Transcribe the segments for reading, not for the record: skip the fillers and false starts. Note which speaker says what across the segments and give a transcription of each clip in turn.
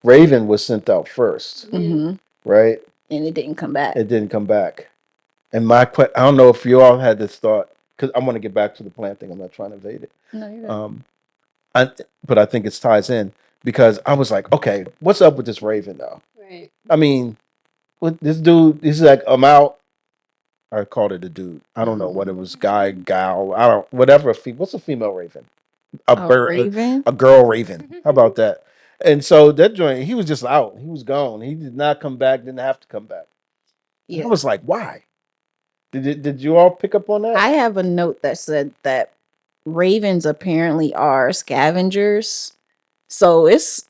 Speaker 1: Raven was sent out first, right?
Speaker 2: And it didn't come back.
Speaker 1: It didn't come back. And I don't know if you all had this thought, because I want to get back to the plant thing. I'm not trying to evade it.
Speaker 2: No, you're good.
Speaker 1: But I think it ties in because I was like, okay, what's up with this Raven though?
Speaker 3: Right.
Speaker 1: I mean, with this dude, he's like, I'm out. I called it a dude. I don't know what it was, guy, gal, I don't, whatever. What's a female Raven?
Speaker 2: Raven?
Speaker 1: A girl Raven. How about that? And so that joint, he was just out. He was gone. He did not come back. Didn't have to come back. Yeah. I was like, why? Did you all pick up on that?
Speaker 2: I have a note that said that ravens apparently are scavengers. So it's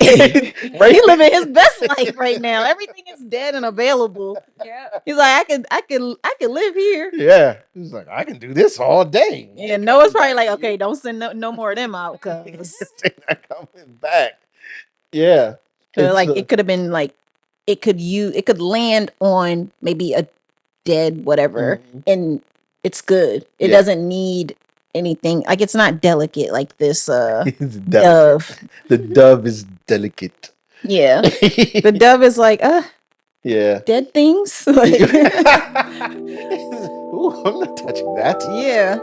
Speaker 2: he living his best life right now. Everything is dead and available.
Speaker 3: Yeah.
Speaker 2: He's like, I can live here.
Speaker 1: Yeah. He's like, I can do this all day.
Speaker 2: Yeah, Noah's probably like, okay, don't send no more of them out because
Speaker 1: they're not coming back. Yeah.
Speaker 2: like it could have been like it could land on maybe a dead whatever and it's good. It doesn't need anything. Like it's not delicate like this dove.
Speaker 1: The dove is delicate.
Speaker 2: Yeah. The dove is like,
Speaker 1: yeah.
Speaker 2: Dead things.
Speaker 1: Ooh, I'm not touching that.
Speaker 2: Yeah.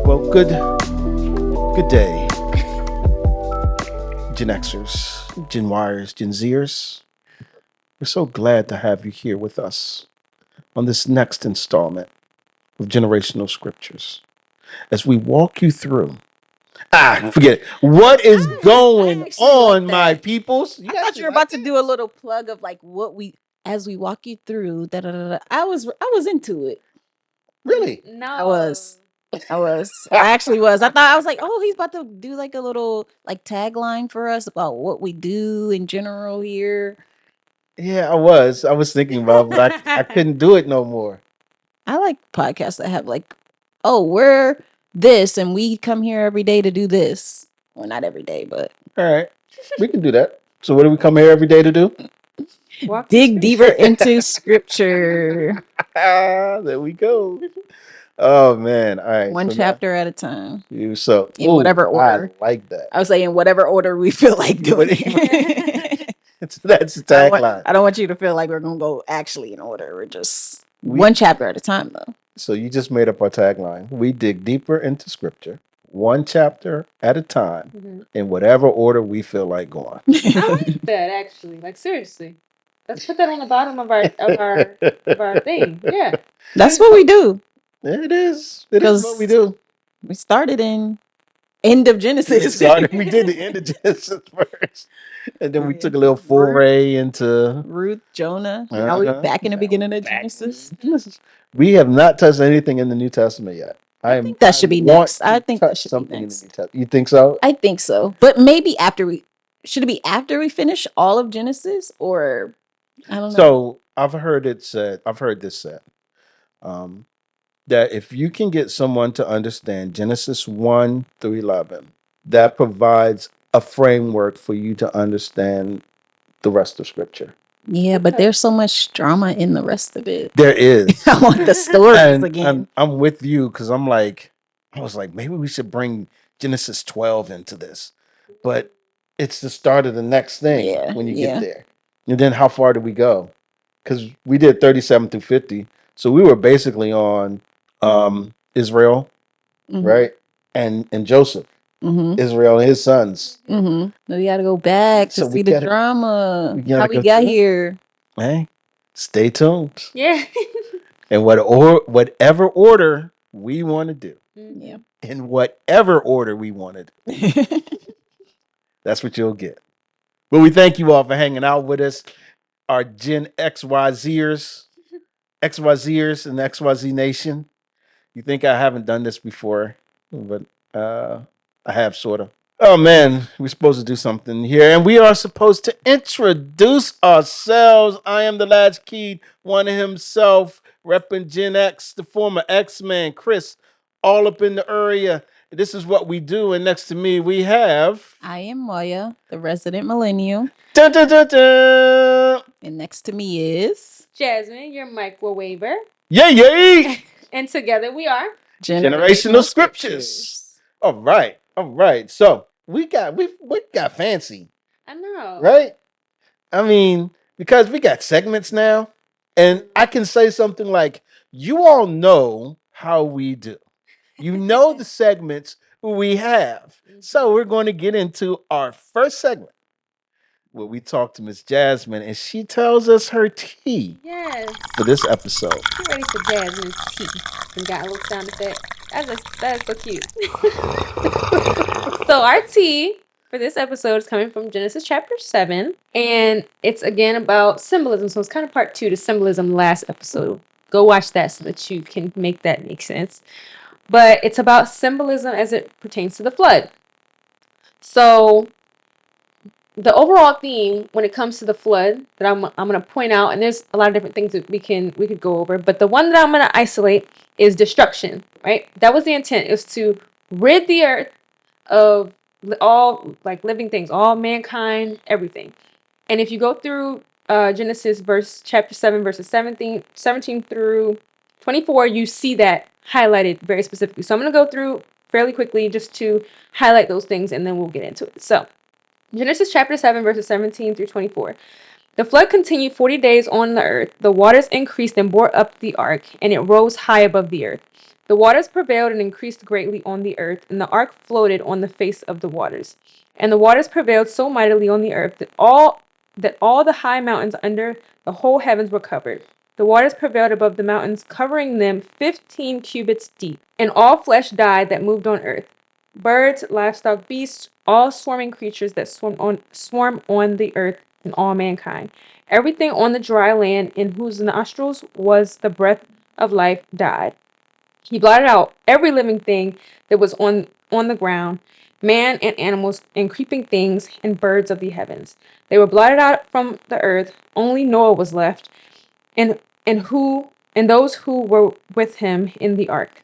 Speaker 1: Well, good day, Gen Xers, Gen Yers, Gen Zers. We're so glad to have you here with us on this next installment of Generational Scriptures as we walk you through. Forget it. What is going on, my peoples?
Speaker 2: I thought you were about to do a little plug of like as we walk you through. I was into it.
Speaker 1: Really?
Speaker 3: No.
Speaker 2: I was. I actually was. I was like, oh, he's about to do like a little like tagline for us about what we do in general here.
Speaker 1: Yeah, I was thinking about it, but I couldn't do it no more.
Speaker 2: I like podcasts that have like, oh, we're this and we come here every day to do this. Well, not every day, but
Speaker 1: all right. We can do that. So what do we come here every day to do?
Speaker 2: Dig deeper into scripture.
Speaker 1: There we go. Oh man! All right,
Speaker 2: one chapter at a time.
Speaker 1: In
Speaker 2: whatever order.
Speaker 1: I like that.
Speaker 2: I was saying whatever order we feel like doing.
Speaker 1: That's the tagline.
Speaker 2: I don't want you to feel like we're gonna go actually in order. We're just one chapter at a time, though.
Speaker 1: So you just made up our tagline. We dig deeper into scripture, one chapter at a time, in whatever order we feel like going.
Speaker 3: I like that actually. Like seriously. Let's put that on the bottom of our thing. Yeah.
Speaker 2: That's what we do.
Speaker 1: It is. It is what we do.
Speaker 2: We started in end of Genesis.
Speaker 1: We did the end of Genesis first. And then we took a little foray into
Speaker 2: Ruth, Jonah. Now we're back in the beginning of Genesis.
Speaker 1: We have not touched anything in the New Testament yet.
Speaker 2: I think that should be next. I think that should be next.
Speaker 1: In the New Testament. You think so?
Speaker 2: I think so. But maybe should it be after we finish all of Genesis, or I don't know.
Speaker 1: So I've heard this said, that if you can get someone to understand Genesis 1 through 11, that provides a framework for you to understand the rest of Scripture.
Speaker 2: Yeah, but there's so much drama in the rest of it.
Speaker 1: There is.
Speaker 2: I want the stories again.
Speaker 1: I'm with you because I was like, maybe we should bring Genesis 12 into this. But it's the start of the next thing when you get there. And then how far do we go? Because we did 37 through 50. So we were basically on Israel, right? And Joseph, Israel and his sons.
Speaker 2: We got to go back to see the drama, how we got here.
Speaker 1: Hey, stay tuned.
Speaker 3: Yeah.
Speaker 1: And whatever order we want to do.
Speaker 2: Yeah.
Speaker 1: In whatever order we want to do. That's what you'll get. But we thank you all for hanging out with us. Our Gen XYZers and XYZ Nation. You think I haven't done this before, but I have sort of. Oh man, we're supposed to do something here, and we are supposed to introduce ourselves. I am the latchkey one himself, repping Gen X, the former X-Man, Chris, all up in the area. This is what we do. And next to me, we have.
Speaker 2: I am Moya, the resident millennial.
Speaker 1: Dun, dun, dun, dun.
Speaker 2: And next to me is
Speaker 3: Jasmine, your microwaver.
Speaker 1: Yay, yay.
Speaker 3: And together we are
Speaker 1: Generational scriptures. All right. All right. So we got fancy,
Speaker 3: I know.
Speaker 1: right? I mean, because we got segments now, and I can say something like, you all know how we do. You know the segments we have. So we're going to get into our first segment where we talk to Miss Jasmine and she tells us her tea
Speaker 3: Yes.
Speaker 1: for this episode.
Speaker 3: Get ready for Jasmine's tea. And got a little sound effect. That is so cute. So our tea for this episode is coming from Genesis chapter 7. And it's again about symbolism. So it's kind of part 2 to symbolism last episode. Go watch that so that you can make that make sense. But it's about symbolism as it pertains to the flood. So the overall theme when it comes to the flood that I'm going to point out, and there's a lot of different things that we could go over, but the one that I'm going to isolate is destruction, right? That was the intent, is to rid the earth of all like living things, all mankind, everything. And if you go through Genesis chapter 7, verses 17 through 24, you see that highlighted very specifically. So I'm going to go through fairly quickly just to highlight those things, and then we'll get into it. So Genesis chapter 7, verses 17 through 24. The flood continued 40 days on the earth. The waters increased and bore up the ark, and it rose high above the earth. The waters prevailed and increased greatly on the earth, and the ark floated on the face of the waters. And the waters prevailed so mightily on the earth that all the high mountains under the whole heavens were covered. The waters prevailed above the mountains, covering them 15 cubits deep. And all flesh died that moved on earth. Birds, livestock, beasts, all swarming creatures that swarm on the earth, and all mankind. Everything on the dry land in whose nostrils was the breath of life died. He blotted out every living thing that was on the ground, man and animals and creeping things and birds of the heavens. They were blotted out from the earth. Only Noah was left, and those who were with him in the ark.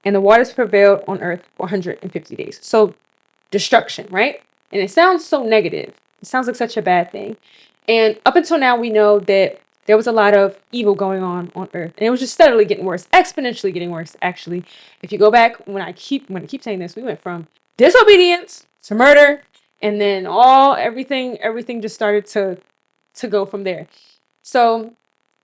Speaker 3: And the waters prevailed on earth for 150 days. So destruction, right? And it sounds so negative. It sounds like such a bad thing. And up until now, we know that there was a lot of evil going on earth. And it was just steadily getting worse, exponentially getting worse, actually. If you go back, when I keep saying this, we went from disobedience to murder, and then everything just started to go from there. So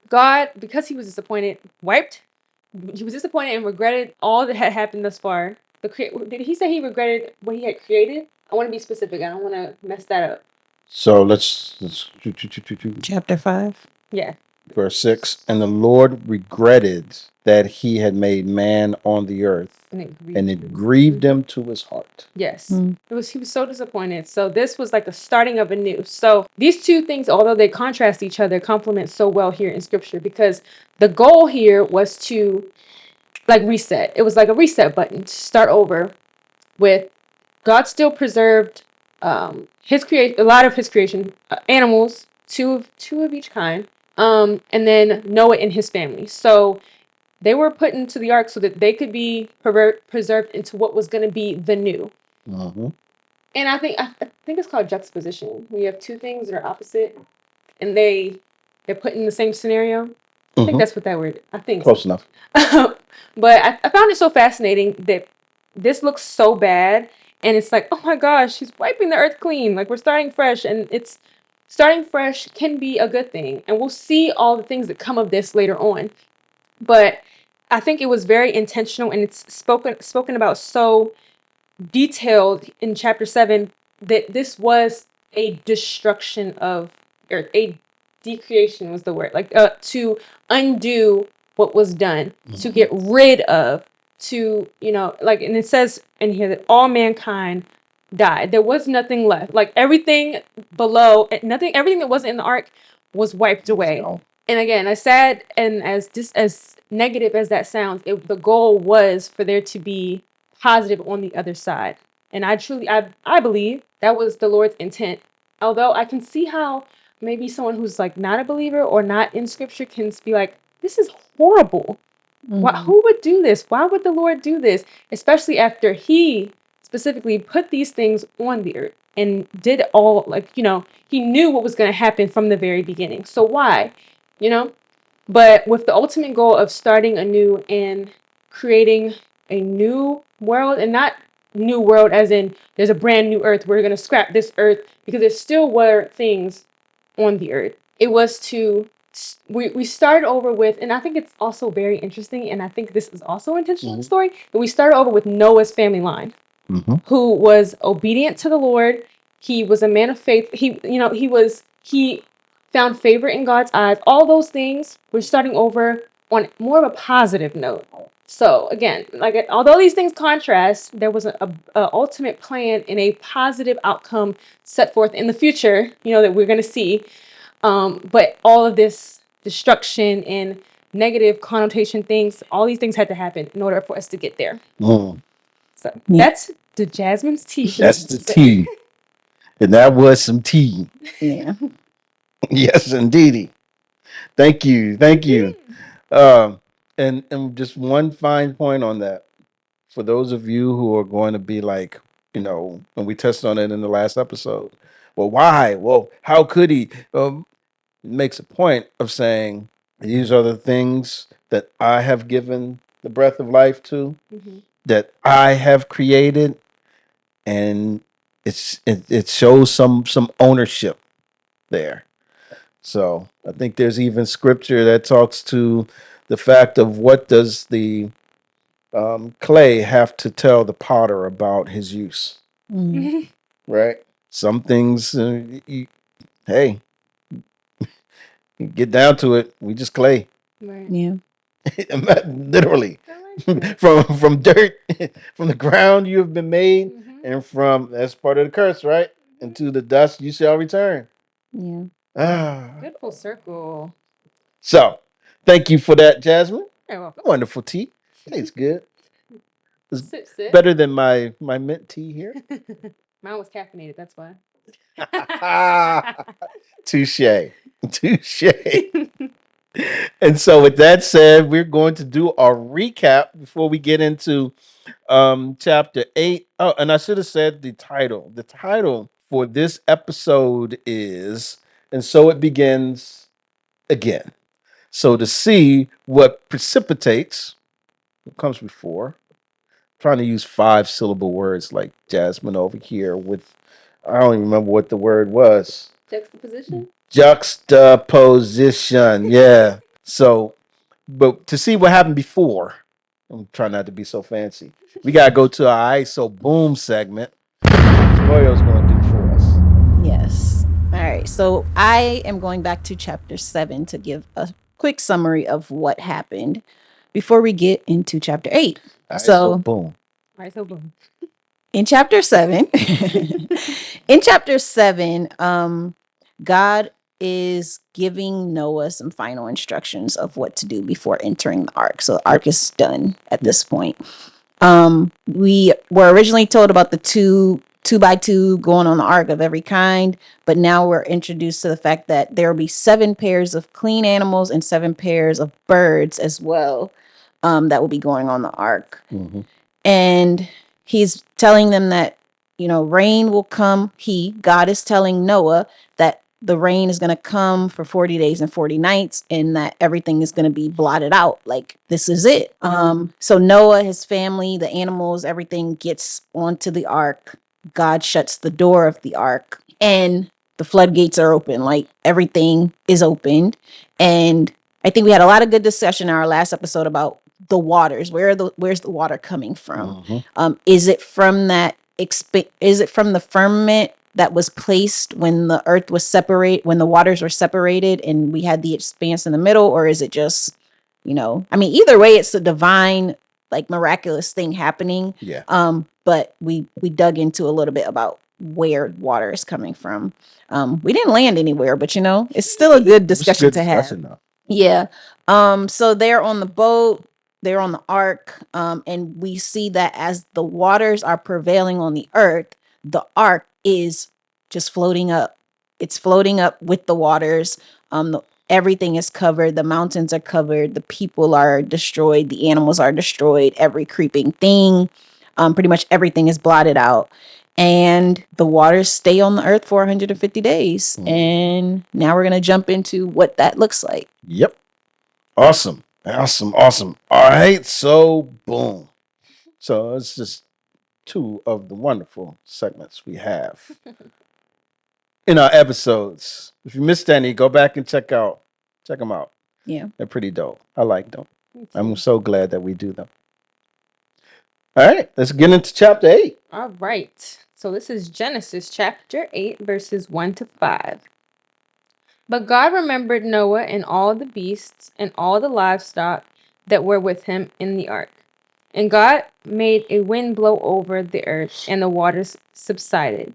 Speaker 3: God, because he was disappointed, he was disappointed and regretted all that had happened thus far. Did he say he regretted what he had created? I want to be specific. I don't want to mess that up.
Speaker 1: So let's
Speaker 2: chapter 5.
Speaker 3: Yeah.
Speaker 1: verse 6. And the Lord regretted that he had made man on the earth, and it grieved him to his heart.
Speaker 3: Yes. He was so disappointed. So this was like the starting of a new. So these two things, although they contrast each other, complement so well here in scripture, because the goal here was to like reset. It was like a reset button to start over with. God still preserved a lot of his creation, animals, two of each kind, and then Noah and his family. So they were put into the ark so that they could be preserved into what was going to be the new.
Speaker 1: Mm-hmm.
Speaker 3: And I think it's called juxtaposition. When you have two things that are opposite, and they're put in the same scenario. I think that's what that word. I think
Speaker 1: close enough.
Speaker 3: But I found it so fascinating that this looks so bad, and it's like, oh my gosh, he's wiping the earth clean. Like, we're starting fresh, and it's starting fresh can be a good thing, and we'll see all the things that come of this later on. But I think it was very intentional, and it's spoken about so detailed in chapter 7 that this was a destruction of earth. A decreation was the word, like to undo what was done, to get rid of, to, like, and it says in here that all mankind died. There was nothing left. Like, everything below, everything that wasn't in the ark was wiped away. And again, as sad and as negative as that sounds, the goal was for there to be positive on the other side. And I believe that was the Lord's intent. Although I can see how maybe someone who's like not a believer or not in scripture can be like, this is horrible. Who would do this? Why would the Lord do this? Especially after he specifically put these things on the earth and did all, he knew what was going to happen from the very beginning. So why? But with the ultimate goal of starting anew and creating a new world, and not new world as in there's a brand new earth, we're going to scrap this earth, because there still were things on the earth. It was to we started over with, and I think it's also very interesting, and I think this is also intentional in the story, that we started over with Noah's family line, who was obedient to the Lord. He was a man of faith. He found favor in God's eyes. All those things, we're starting over on more of a positive note. So again, although these things contrast, there was a ultimate plan and a positive outcome set forth in the future, that we're going to see. But all of this destruction and negative connotation things, all these things had to happen in order for us to get there. So that's the Jasmine's tea.
Speaker 1: That's the tea. And that was some tea.
Speaker 2: Yeah.
Speaker 1: Yes, indeedy. Thank you. And just one fine point on that. For those of you who are going to be like, and we touched on it in the last episode. Well, why? Well, how could he? Makes a point of saying these are the things that I have given the breath of life to, that I have created, and it shows some ownership there. So I think there's even scripture that talks to the fact of what does the clay have to tell the potter about his use, right? Some things, hey, you get down to it, we just clay.
Speaker 3: Right.
Speaker 2: Yeah.
Speaker 1: Literally, from dirt, from the ground you have been made, and that's part of the curse, right? Into the dust you shall return.
Speaker 2: Yeah.
Speaker 3: Good full circle.
Speaker 1: So, thank you for that, Jasmine.
Speaker 3: You're welcome.
Speaker 1: Wonderful tea. Tastes good. It's
Speaker 3: Sip.
Speaker 1: better than my mint tea here.
Speaker 3: Mine was caffeinated, that's why.
Speaker 1: Touche. And so, with that said, we're going to do our recap before we get into chapter 8. Oh, and I should have said the title. The title for this episode is "And So It Begins Again." So to see what precipitates, what comes before, trying to use 5-syllable words like Jasmine over here with, I don't even remember what the word was. Juxtaposition. Yeah. So, but to see what happened before, I'm trying not to be so fancy. We got to go to our ISO boom segment. Royo's going to do for us.
Speaker 2: Yes. All right. So I am going back to chapter 7 to give a quick summary of what happened before we get into chapter 8.
Speaker 1: So boom.
Speaker 2: In chapter 7, God is giving Noah some final instructions of what to do before entering the ark. So the ark is done at this point. We were originally told about the two by two going on the ark of every kind, but now we're introduced to the fact that there will be 7 pairs of clean animals and 7 pairs of birds as well, that will be going on the ark. And he's telling them that, rain will come. God is telling Noah that the rain is going to come for 40 days and 40 nights, and that everything is going to be blotted out. Like, this is it. So Noah, his family, the animals, everything gets onto the ark. God shuts the door of the ark, and the floodgates are open. Like, everything is opened. And I think we had a lot of good discussion in our last episode about the waters. Where's the water coming from? Is it from the firmament that was placed when the earth was when the waters were separated and we had the expanse in the middle? Or is it just, either way, it's a divine, like, miraculous thing happening. But we dug into a little bit about where water is coming from. We didn't land anywhere, but it's still a good discussion to have. Yeah. So they're on the boat, they're on the ark, and we see that as the waters are prevailing on the earth, the ark is just floating up. It's floating up with the waters. everything is covered. The mountains are covered. The people are destroyed. The animals are destroyed. Every creeping thing, pretty much everything is blotted out. And the waters stay on the earth for 150 days. And now we're going to jump into what that looks like.
Speaker 1: Yep. Awesome. All right. So, boom. So, it's just two of the wonderful segments we have in our episodes. If you missed any, go back and check them out.
Speaker 2: Yeah.
Speaker 1: They're pretty dope. I like them. I'm so glad that we do them. All right. Let's get into chapter 8.
Speaker 3: All right. So this is Genesis chapter 8, verses 1 to 5. But God remembered Noah and all the beasts and all the livestock that were with him in the ark. And God made a wind blow over the earth, and the waters subsided.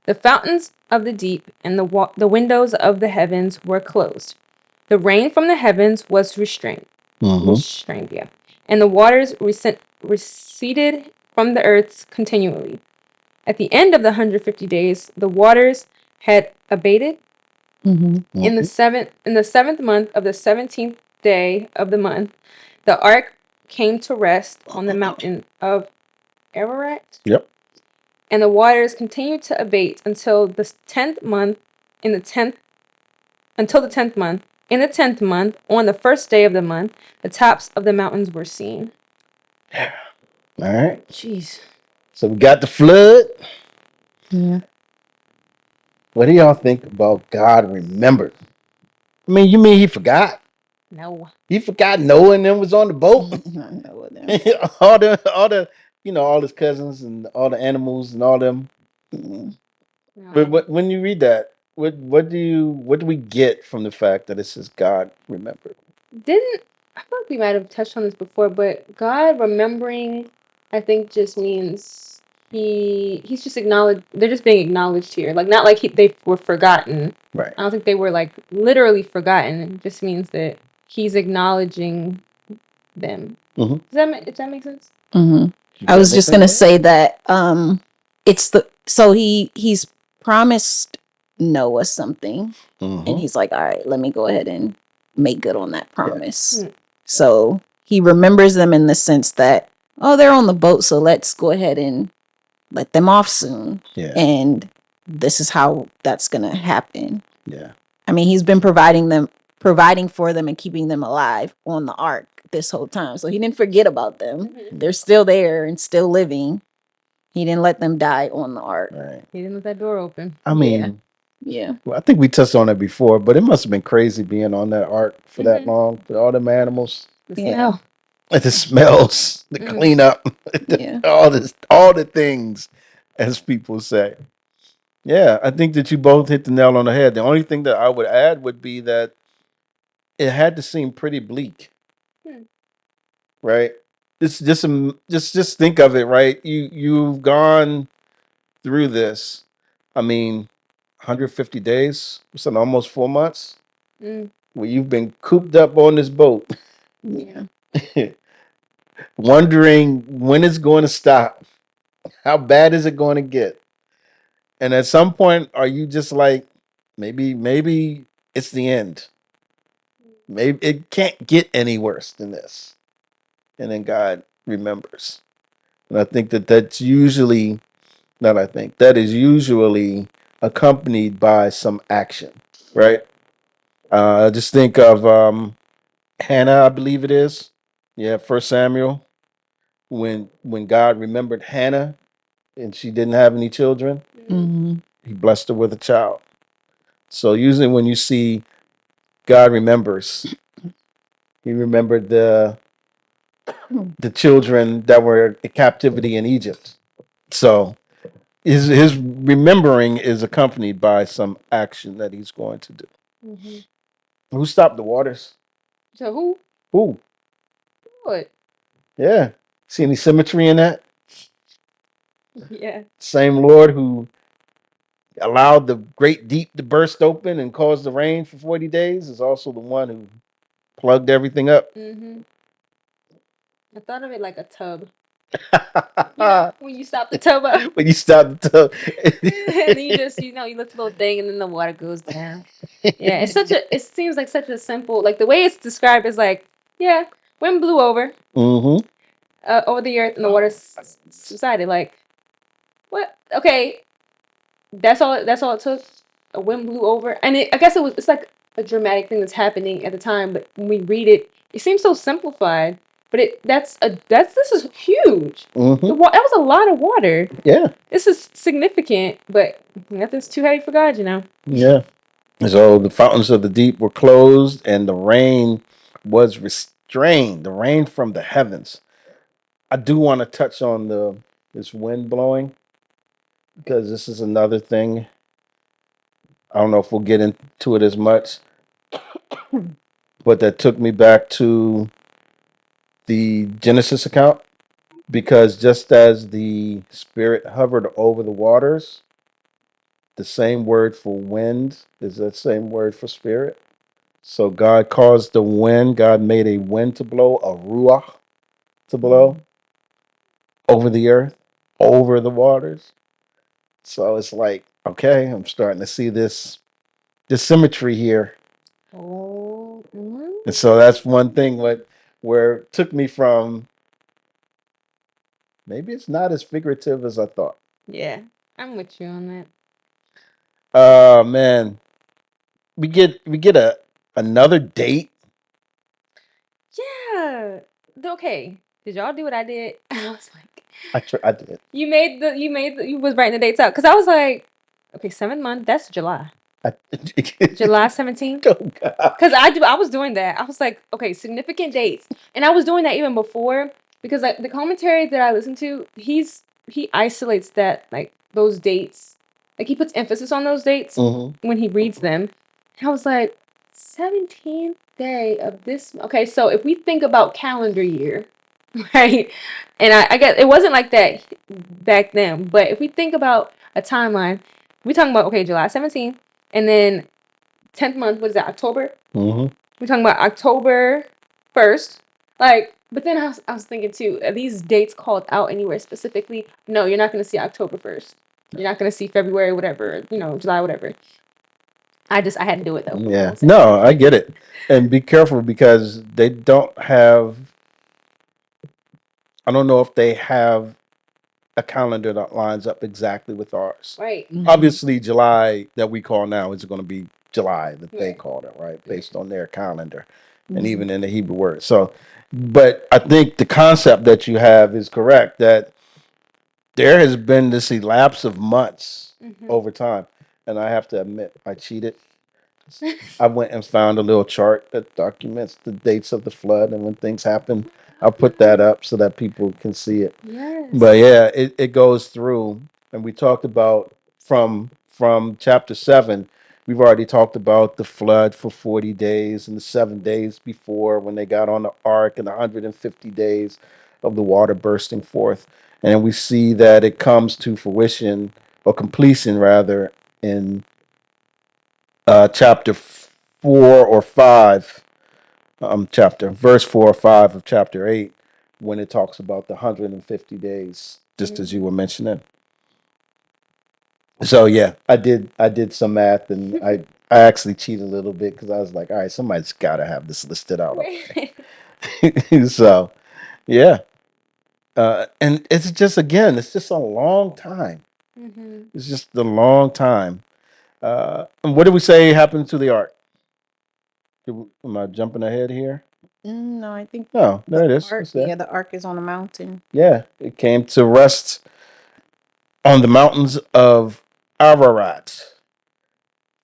Speaker 3: The fountains of the deep and the windows of the heavens were closed. The rain from the heavens was restrained. Yeah. And the waters receded from the earth continually. At the end of the 150 days, the waters had abated. In the seventh month of the 17th day of the month, the ark came to rest on the mountain of Ararat.
Speaker 1: Yep.
Speaker 3: And the waters continued to abate until the 10th month. Until the 10th month. In the 10th month, on the first day of the month, the tops of the mountains were seen.
Speaker 1: All right.
Speaker 3: Jeez.
Speaker 1: So we got the flood.
Speaker 2: Yeah.
Speaker 1: What do y'all think about God remembered? I mean, you mean he forgot?
Speaker 3: No.
Speaker 1: He forgot Noah and them was on the boat. all the all his cousins and all the animals and all them. But when you read that, what do we get from the fact that it says God remembered?
Speaker 3: I feel like we might have touched on this before, but God remembering, I think, just means he's just acknowledged. They're just being acknowledged here, like not like they were forgotten.
Speaker 1: Right.
Speaker 3: I don't think they were like literally forgotten. It just means that he's acknowledging them. Does that make sense?
Speaker 2: I was just gonna say that he's promised Noah something, and he's like, all right, let me go ahead and make good on that promise. Yeah. So he remembers them in the sense that, oh, they're on the boat, so let's go ahead and let them off soon.
Speaker 1: Yeah.
Speaker 2: And this is how that's gonna happen.
Speaker 1: Yeah.
Speaker 2: I mean, he's been providing for them and keeping them alive on the ark this whole time. So he didn't forget about them. They're still there and still living. He didn't let them die on the ark.
Speaker 1: Right.
Speaker 3: He didn't let that door open.
Speaker 1: I mean,
Speaker 2: yeah.
Speaker 1: Well, I think we touched on it before, but it must have been crazy being on that ark for that long with all them animals.
Speaker 3: The smell.
Speaker 1: And the smells, the cleanup, all the things, as people say. Yeah, I think that you both hit the nail on the head. The only thing that I would add would be that it had to seem pretty bleak, right? Just think of it, right? You've gone through this. I mean, 150 days, so almost 4 months, where you've been cooped up on this boat.
Speaker 2: Yeah.
Speaker 1: Wondering when it's going to stop. How bad is it going to get? And at some point, are you just like, maybe it's the end? Maybe it can't get any worse than this. And then God remembers. And I think that is usually accompanied by some action, right? Just think of Hannah, I believe it is. Yeah, First Samuel. When God remembered Hannah and she didn't have any children, he blessed her with a child. So usually when you see God remembers, he remembered the children that were in captivity in Egypt. So his remembering is accompanied by some action that he's going to do. Who stopped the waters?
Speaker 3: So who?
Speaker 1: Who?
Speaker 3: What?
Speaker 1: Yeah. See any symmetry in that?
Speaker 3: Yeah.
Speaker 1: Same Lord who allowed the great deep to burst open and cause the rain for 40 days is also the one who plugged everything up.
Speaker 3: I thought of it like a tub. When you stop the towboat.
Speaker 1: When you stop the tub.
Speaker 3: And you just, you lift a little thing and then the water goes down. Yeah, it seems like such a simple, like the way it's described is like, yeah, wind blew over, over the earth and the water subsided. Like, what? Okay, that's all it took. A wind blew over. And I guess it's like a dramatic thing that's happening at the time, but when we read it, it seems so simplified. But this is huge. That was a lot of water.
Speaker 1: Yeah.
Speaker 3: This is significant, but nothing's too heavy for God,
Speaker 1: Yeah. So the fountains of the deep were closed and the rain was restrained, the rain from the heavens. I do want to touch on this wind blowing because this is another thing. I don't know if we'll get into it as much, but that took me back to the Genesis account because just as the Spirit hovered over the waters, the same word for wind is that same word for spirit. So God caused the wind, God made a wind to blow, a ruach to blow over the earth, over the waters. So it's like, okay, I'm starting to see this symmetry here.
Speaker 3: Oh.
Speaker 1: And so that's one thing where it took me from maybe it's not as figurative as I thought.
Speaker 3: Yeah, I'm with you on that.
Speaker 1: Oh man. We get another date.
Speaker 3: Yeah. Okay. Did y'all do what I did? I was like,
Speaker 1: I did.
Speaker 3: You was writing the dates out because I was like, okay, 7th month. That's July. July 17th.
Speaker 1: Oh God.
Speaker 3: Because I was doing that. I was like, okay, significant dates, and I was doing that even before because like the commentary that I listened to, he isolates that like those dates, like he puts emphasis on those dates when he reads them. And I was like, 17th day of this. Okay, so if we think about calendar year, right? And I guess it wasn't like that back then, but if we think about a timeline, we talking about okay, July 17th, and then 10th month, what is that, October? We're talking about October 1st. Like, but then I was thinking too, are these dates called out anywhere specifically? No, you're not going to see October 1st. You're not going to see February, whatever, July, whatever. I had to do it though.
Speaker 1: Yeah. No, I get it. And be careful because they don't have, I don't know if they have a calendar that lines up exactly with ours.
Speaker 3: Right.
Speaker 1: Obviously, July that we call now is going to be July that they called it, right? Based on their calendar and even in the Hebrew word. So, but I think the concept that you have is correct that there has been this elapse of months over time. And I have to admit, I cheated. I went and found a little chart that documents the dates of the flood and when things happen. I'll put that up so that people can see it.
Speaker 3: Yes.
Speaker 1: But yeah, it goes through, and we talked about from chapter 7. We've already talked about the flood for 40 days and the 7 days before when they got on the ark and the 150 days of the water bursting forth. And we see that it comes to fruition or completion rather in chapter 4 or 5, verse 4 or 5 of chapter 8, when it talks about the 150 days, just as you were mentioning. So yeah, I did some math and I actually cheated a little bit because I was like, all right, somebody's got to have this listed out. So yeah, and it's just a long time. It's just a long time. And what did we say happened to the ark? Am I jumping ahead here?
Speaker 2: No, I think.
Speaker 1: No, there it is.
Speaker 2: Ark,
Speaker 1: It's there.
Speaker 2: yeah, the ark is on a mountain.
Speaker 1: Yeah, it came to rest on the mountains of Ararat.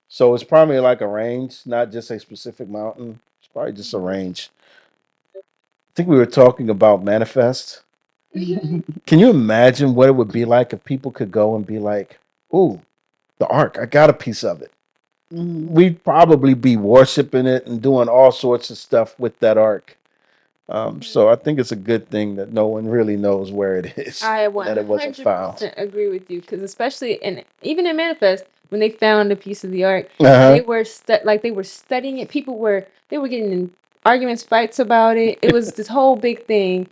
Speaker 1: So it's probably like a range, not just a specific mountain. It's probably just a range. I think we were talking about manifest. Can you imagine what it would be like if people could go and be like, ooh, the ark, I got a piece of it. We'd probably be worshiping it and doing all sorts of stuff with that ark. So I think it's a good thing that no one really knows where it is.
Speaker 3: I
Speaker 1: that it wasn't found.
Speaker 3: 100% agree with you because especially even in Manifest when they found a piece of the ark,
Speaker 1: Uh-huh.
Speaker 3: they were they were studying it. They were getting in arguments, fights about it. It was this whole big thing,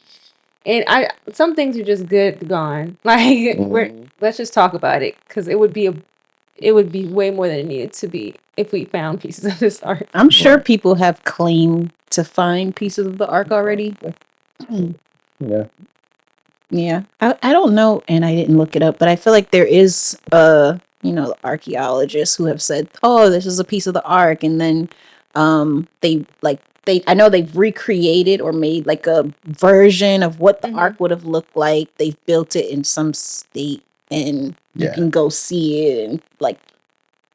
Speaker 3: And some things are just good gone. Like let's just talk about it, because it would be way more than it needed to be if we found pieces of this ark.
Speaker 2: I'm sure people have claimed to find pieces of the ark already.
Speaker 1: Yeah.
Speaker 2: Yeah. I don't know, and I didn't look it up, but I feel like there is archaeologists who have said, "Oh, this is a piece of the ark," and then I know they've recreated or made like a version of what the ark would have looked like. They've built it in some state, and you can go see it, and like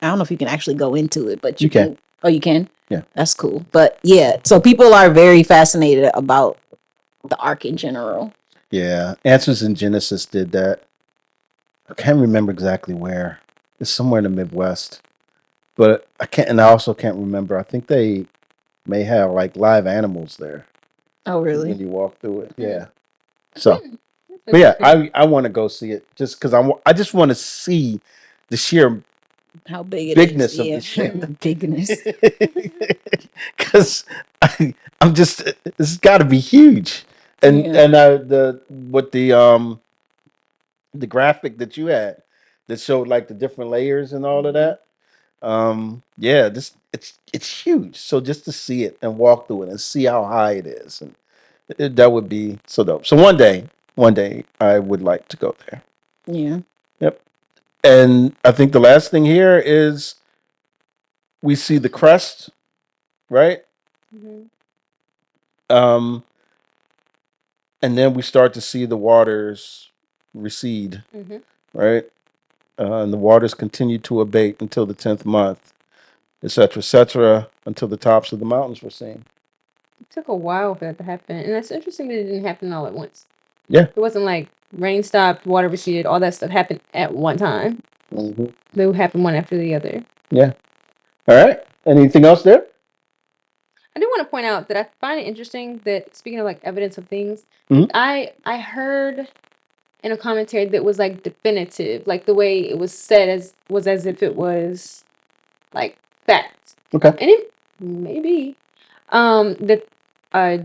Speaker 2: I don't know if you can actually go into it, but you can. Oh, you can?
Speaker 1: Yeah.
Speaker 2: That's cool. But yeah, so people are very fascinated about the ark in general.
Speaker 1: Yeah. Answers in Genesis did that. I can't remember exactly where. It's somewhere in the Midwest. But I also can't remember. I think they may have like live animals there.
Speaker 2: Oh, really?
Speaker 1: When you walk through it. Yeah. So, but yeah, I want to go see it just because I just want to see the sheer
Speaker 2: how big it
Speaker 1: bigness
Speaker 2: is.
Speaker 1: of
Speaker 2: Yeah,
Speaker 1: the ship.
Speaker 2: the bigness.
Speaker 1: Because I'm just this has got to be huge. And the graphic that you had that showed like the different layers and all of that. Yeah, it's huge. So just to see it and walk through it and see how high it is, and that would be so dope. So one day I would like to go there.
Speaker 2: Yeah.
Speaker 1: Yep. And I think the last thing here is we see the crest, right? And then we start to see the waters recede, right? And the waters continue to abate until the 10th month, etc., until the tops of the mountains were seen.
Speaker 3: It took a while for that to happen, and it's interesting that it didn't happen all at once.
Speaker 1: Yeah.
Speaker 3: It wasn't like rain stopped, water receded, all that stuff happened at one time. They would happen one after the other.
Speaker 1: Yeah. All right. Anything else there?
Speaker 3: I do want to point out that I find it interesting that, speaking of like evidence of things, I heard in a commentary that was like definitive, like the way it was said as if it was like fact.
Speaker 1: Okay.
Speaker 3: And it maybe that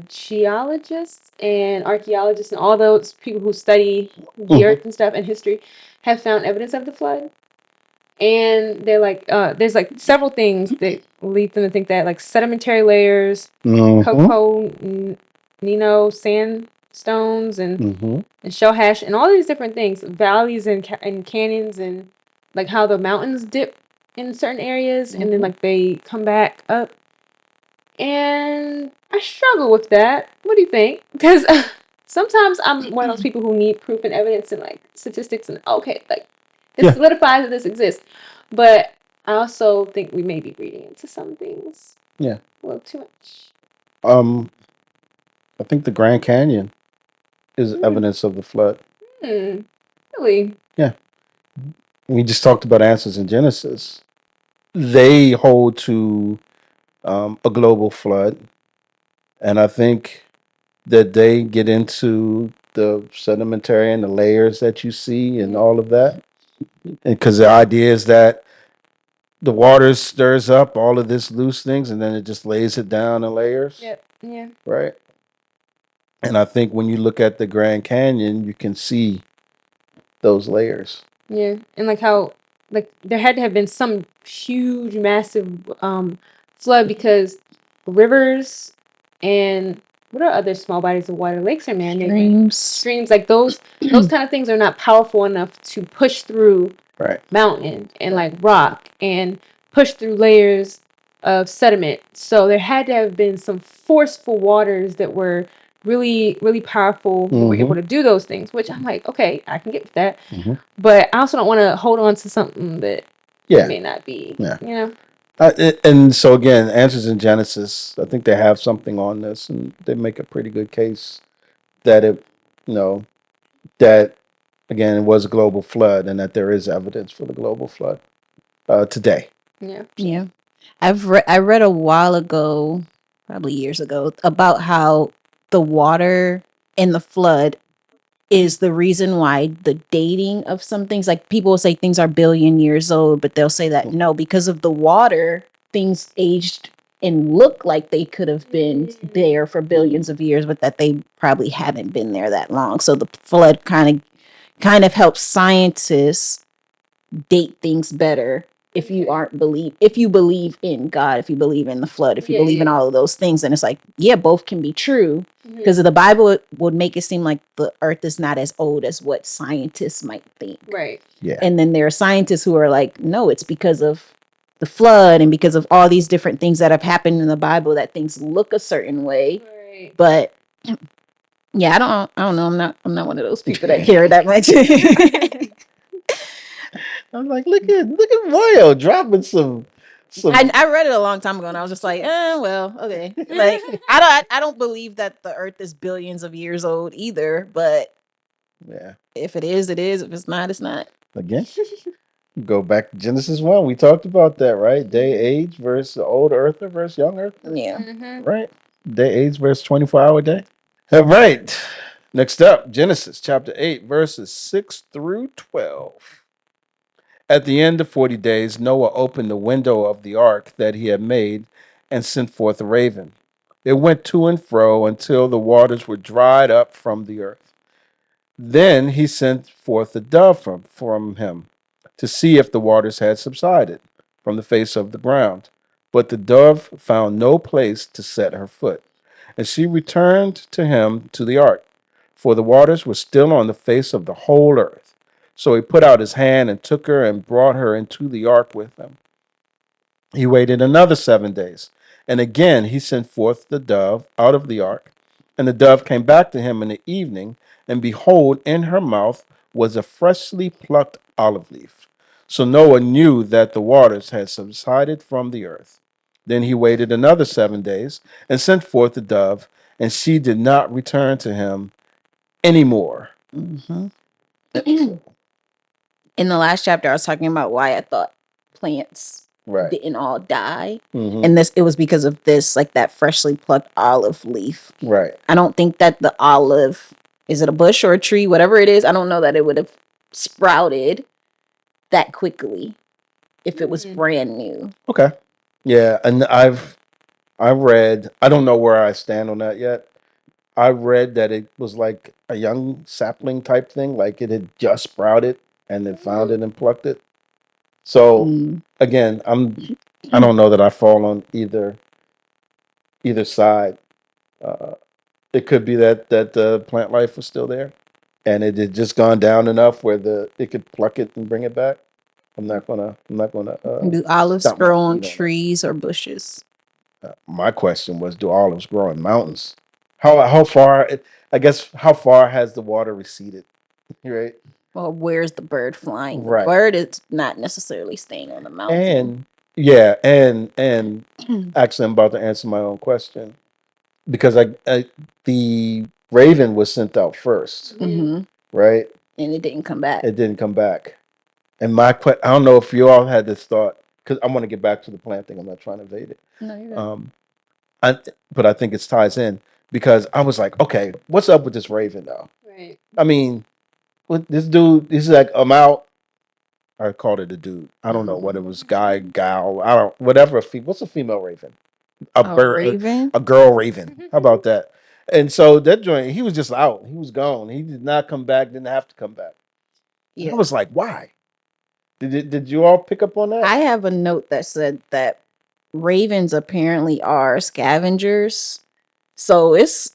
Speaker 3: geologists and archaeologists and all those people who study the earth and stuff and history have found evidence of the flood. And they're like, there's like several things that lead them to think that, like sedimentary layers, Nino sandstones, and shell hash, and all these different things, valleys and canyons, and like how the mountains dip in certain areas, and then like they come back up. And I struggle with that. What do you think? Because sometimes I'm one of those people who need proof and evidence and like statistics, and okay, like this solidifies that this exists. But I also think we may be reading into some things.
Speaker 1: Yeah.
Speaker 3: A little too much.
Speaker 1: I think the Grand Canyon is evidence of the flood.
Speaker 3: Really?
Speaker 1: Yeah. We just talked about answers in Genesis. They hold to a global flood. And I think that they get into the sedimentary and the layers that you see and all of that. Because the idea is that the water stirs up all of this loose things and then it just lays it down in layers.
Speaker 3: Yep. Yeah.
Speaker 1: Right. And I think when you look at the Grand Canyon, you can see those layers.
Speaker 3: Yeah. And like how, like, there had to have been some huge, massive flood, because rivers and what are other small bodies of water? Lakes are man-made. Streams, like those kind of things are not powerful enough to push through mountain and like rock and push through layers of sediment. So there had to have been some forceful waters that were really, really powerful and were able to do those things, which I'm like, okay, I can get with that. But I also don't want to hold on to something that may not be, you know?
Speaker 1: And so again, answers in Genesis, I think they have something on this, and they make a pretty good case that that again it was a global flood, and that there is evidence for the global flood today.
Speaker 3: Yeah.
Speaker 2: Yeah. I read a while ago, probably years ago, about how the water in the flood is the reason why the dating of some things, like people will say things are billion years old, but they'll say that no, because of the water, things aged and look like they could have been there for billions of years, but that they probably haven't been there that long. So the flood kind of helps scientists date things better if you if you believe in God, if you believe in the flood, if you believe in all of those things. And it's like, yeah, both can be true, because the Bible would make it seem like the earth is not as old as what scientists might think.
Speaker 3: Right.
Speaker 1: Yeah.
Speaker 2: And then there are scientists who are like, no, it's because of the flood and because of all these different things that have happened in the Bible that things look a certain way.
Speaker 3: Right.
Speaker 2: But yeah, I don't know. I'm not one of those people that care that much.
Speaker 1: I'm like, look at Mario dropping some.
Speaker 2: I read it a long time ago and I was just like, well, okay. Like I don't believe that the earth is billions of years old either, but
Speaker 1: Yeah.
Speaker 2: if it is, it is. If it's not, it's not.
Speaker 1: Again, go back to Genesis 1. We talked about that, right? Day age versus old earther versus young earther.
Speaker 2: Yeah.
Speaker 1: Right? Day age versus 24-hour day. All right. Next up, Genesis chapter 8, verses 6 through 12. At the end of 40 days, Noah opened the window of the ark that he had made and sent forth a raven. It went to and fro until the waters were dried up from the earth. Then he sent forth a dove from him to see if the waters had subsided from the face of the ground. But the dove found no place to set her foot, and she returned to him to the ark, for the waters were still on the face of the whole earth. So he put out his hand and took her and brought her into the ark with him. He waited another 7 days, and again he sent forth the dove out of the ark. And the dove came back to him in the evening, and behold, in her mouth was a freshly plucked olive leaf. So Noah knew that the waters had subsided from the earth. Then he waited another 7 days and sent forth the dove, and she did not return to him anymore.
Speaker 2: Mm-hmm. In the last chapter, I was talking about why I thought plants didn't all die.
Speaker 1: Mm-hmm.
Speaker 2: And it was because of this, like that freshly plucked olive leaf.
Speaker 1: Right.
Speaker 2: I don't think that the olive, is it a bush or a tree, whatever it is, I don't know that it would have sprouted that quickly if it was brand new.
Speaker 1: Okay. Yeah, and I read, I don't know where I stand on that yet. I read that it was like a young sapling type thing, like it had just sprouted and then found it and plucked it. So again, I don't know that I fall on either side. It could be that the plant life was still there, and it had just gone down enough where it could pluck it and bring it back. I'm not gonna.
Speaker 2: Do olives
Speaker 1: stomp my
Speaker 2: grow on
Speaker 1: feet that.
Speaker 2: trees or bushes?
Speaker 1: My question was, do olives grow in mountains? How far? I guess how far has the water receded? Right.
Speaker 2: Well, where's the bird flying?
Speaker 1: Right.
Speaker 2: The bird is not necessarily staying on the mountain.
Speaker 1: And yeah, and actually, I'm about to answer my own question because the raven was sent out 1st, right?
Speaker 2: And it didn't come back.
Speaker 1: It didn't come back. And I don't know if you all had this thought, because I want to get back to the plant thing. I'm not trying to evade it.
Speaker 2: No, you're good.
Speaker 1: But I think it ties in because I was like, okay, what's up with this raven though?
Speaker 3: Right.
Speaker 1: I mean, with this dude, he's like, I'm out. I called it a dude. I don't know what it was, guy, gal. I don't, whatever. What's a female raven? A bird,
Speaker 2: raven?
Speaker 1: a girl raven. How about that? And so that joint, he was just out. He was gone. He did not come back. Didn't have to come back. Yeah. I was like, why? Did you all pick up on that?
Speaker 2: I have a note that said that ravens apparently are scavengers. So it's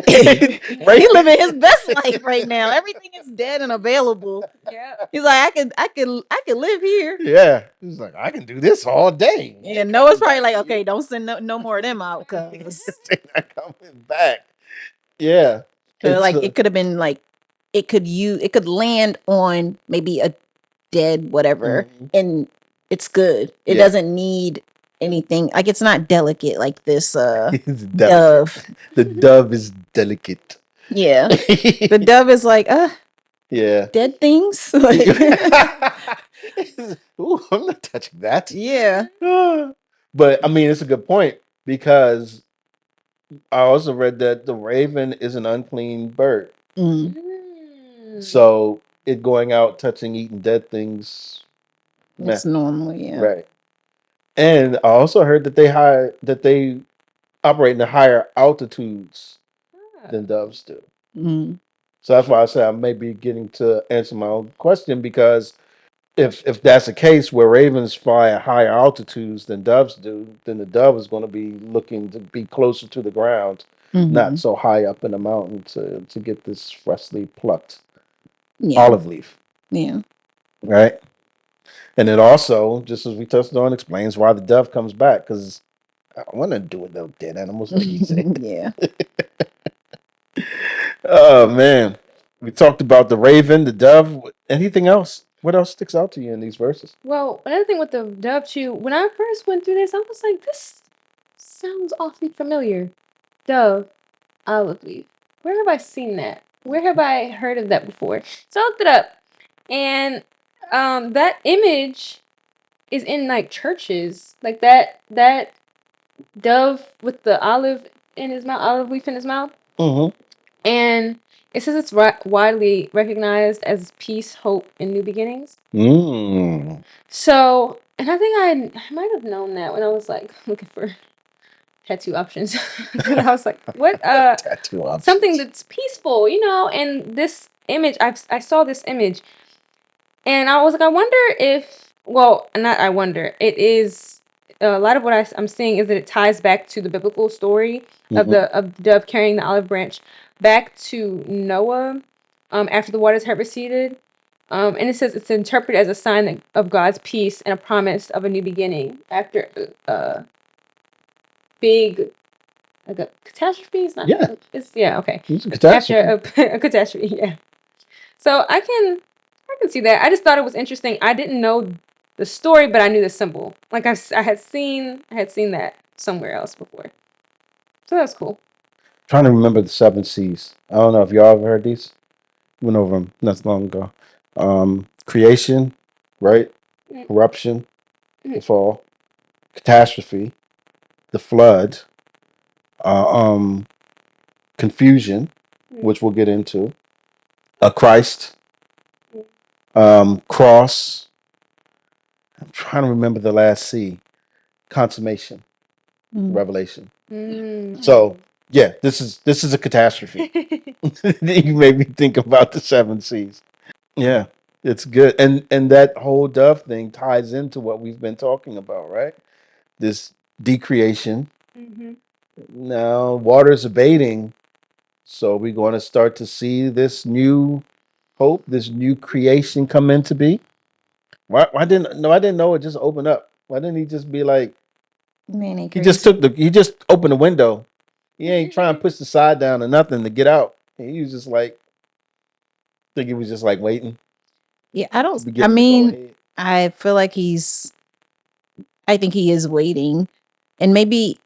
Speaker 2: he living his best life right now. Everything is dead and available.
Speaker 3: Yeah.
Speaker 2: He's like, I could live here.
Speaker 1: Yeah. He's like, I can do this all day.
Speaker 2: Yeah, Noah's probably like, okay, don't send no more of them out, because
Speaker 1: they're not coming back. Yeah.
Speaker 2: like it could have been like it could land on maybe a dead whatever, and it's good. It doesn't need anything. Like it's not delicate like this dove.
Speaker 1: The dove is delicate.
Speaker 2: Yeah. The dove is like,
Speaker 1: yeah,
Speaker 2: dead things. Like,
Speaker 1: ooh, I'm not touching that.
Speaker 2: Yeah.
Speaker 1: But I mean, it's a good point because I also read that the raven is an unclean bird. So it going out, touching, eating dead things.
Speaker 2: It's normal, yeah.
Speaker 1: Right. And I also heard that they operate in higher altitudes than doves do.
Speaker 2: Mm.
Speaker 1: So that's why I said I may be getting to answer my own question, because if that's the case, where ravens fly at higher altitudes than doves do, then the dove is going to be looking to be closer to the ground, not so high up in the mountain to get this freshly plucked olive leaf.
Speaker 2: Yeah.
Speaker 1: Right. And it also, just as we touched on, explains why the dove comes back, because I want to do with those dead animals, like you say.
Speaker 2: Yeah.
Speaker 1: Oh man, we talked about the raven, the dove. Anything else? What else sticks out to you in these verses?
Speaker 3: Well, another thing with the dove too, when I first went through this, I was like, this sounds awfully familiar. Dove, olive leaf. Where have I seen that? Where have I heard of that before? So I looked it up, and that image is in like churches, like that dove with the olive in his mouth, olive leaf in his mouth, and it says it's widely recognized as peace, hope, and new beginnings. So, and I think I might have known that when I was like looking for tattoo options. And I was like, what?
Speaker 1: Tattoo options.
Speaker 3: Something that's peaceful, and this image, I saw this image, and I was like, I wonder if, well, not I wonder, it is, a lot of what I'm seeing is that it ties back to the biblical story of the dove carrying the olive branch back to Noah, after the waters had receded. And it says it's interpreted as a sign of God's peace and a promise of a new beginning after big, like a catastrophe. It's not.
Speaker 1: Yeah.
Speaker 3: Yeah. Okay.
Speaker 1: It's a catastrophe.
Speaker 3: After a catastrophe. Yeah. So I can see that. I just thought it was interesting. I didn't know the story, but I knew the symbol. Like I had seen that somewhere else before. So that's cool.
Speaker 1: Trying to remember the 7 C's. I don't know if y'all ever heard these. Went over them not so long ago. Creation, right? Corruption, the fall, catastrophe, the flood, confusion, which we'll get into, a Christ, cross. I'm trying to remember the last C, consummation, revelation. So yeah, this is a catastrophe. You made me think about the 7 C's. Yeah, it's good, and that whole dove thing ties into what we've been talking about, right? This decreation. Now water's abating, so we're going to start to see this new hope, this new creation come into be. Why didn't I didn't know it just opened up. Why didn't he just be like,
Speaker 2: Man,
Speaker 1: he just opened the window. He ain't trying to push the side down or nothing to get out. He was just like, I think he was just like waiting.
Speaker 2: Yeah, I feel like I think he is waiting, and maybe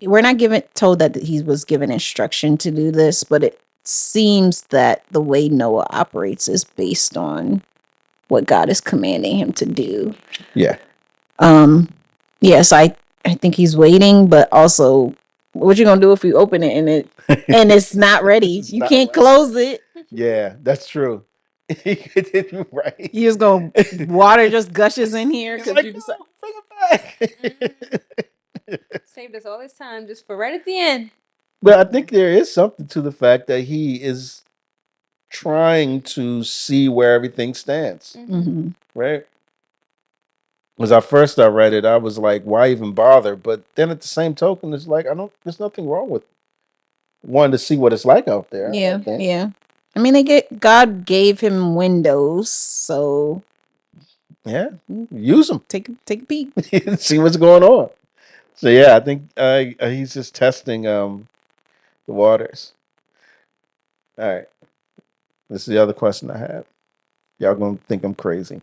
Speaker 2: we're not told that he was given instruction to do this, but it seems that the way Noah operates is based on what God is commanding him to do.
Speaker 1: Yeah.
Speaker 2: Yes, I think he's waiting, but also, what you gonna do if you open it and it's not ready? You can't close it.
Speaker 1: Yeah, that's true. Right.
Speaker 2: You just gonna water just gushes in here because
Speaker 1: like,
Speaker 2: you
Speaker 1: no,
Speaker 2: decide.
Speaker 1: bring it back.
Speaker 3: Saved us all this time just for right at the end.
Speaker 1: But I think there is something to the fact that he is trying to see where everything stands. Right? Because at first I read it, I was like, why even bother? But then at the same token, it's like, there's nothing wrong with wanting to see what it's like out there.
Speaker 2: Yeah, yeah. I mean, God gave him windows, so
Speaker 1: yeah, use them.
Speaker 2: Take a peek,
Speaker 1: see what's going on. So yeah, I think he's just testing the waters. All right, this is the other question I have. Y'all gonna think I'm crazy.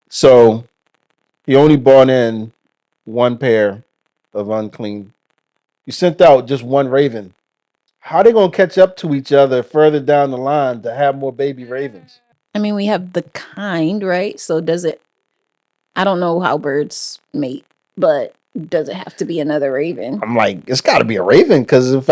Speaker 1: So he only brought in one pair of unclean. You sent out just one raven. How are they gonna catch up to each other further down the line to have more baby ravens?
Speaker 2: I mean, we have the kind, right? So does it? I don't know how birds mate, but does it have to be another raven?
Speaker 1: I'm like, it's got to be a raven, because if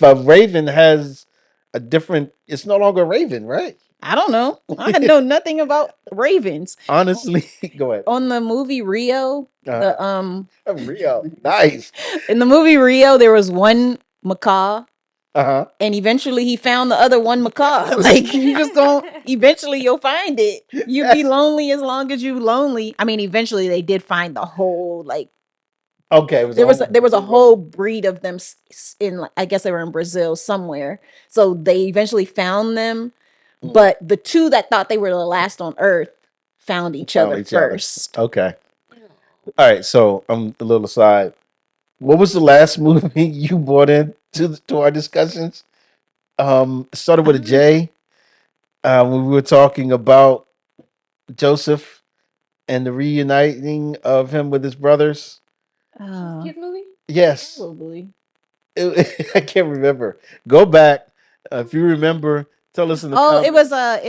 Speaker 1: a raven has a different. It's no longer a raven, right?
Speaker 2: I don't know. I know nothing about ravens.
Speaker 1: Honestly, go ahead.
Speaker 2: On the movie Rio,
Speaker 1: Rio, nice.
Speaker 2: in the movie Rio, there was one macaw,
Speaker 1: Uh-huh.
Speaker 2: and eventually he found the other one macaw. Like you just don't. Eventually, you'll find it. You'll be lonely as long as you lonely. I mean, eventually they did find the whole like.
Speaker 1: Okay, it was
Speaker 2: There was a whole breed of them in like, I guess they were in Brazil somewhere. So they eventually found them, but the two that thought they were the last on Earth found each other first.
Speaker 1: Okay. All right. So I'm a little aside. What was the last movie you brought in to our discussions? It started with a J. When we were talking about Joseph and the reuniting of him with his brothers.
Speaker 3: Kid movie?
Speaker 1: Yes.
Speaker 2: Probably.
Speaker 1: I can't remember. Go back. If you remember, tell us in the comments.
Speaker 2: I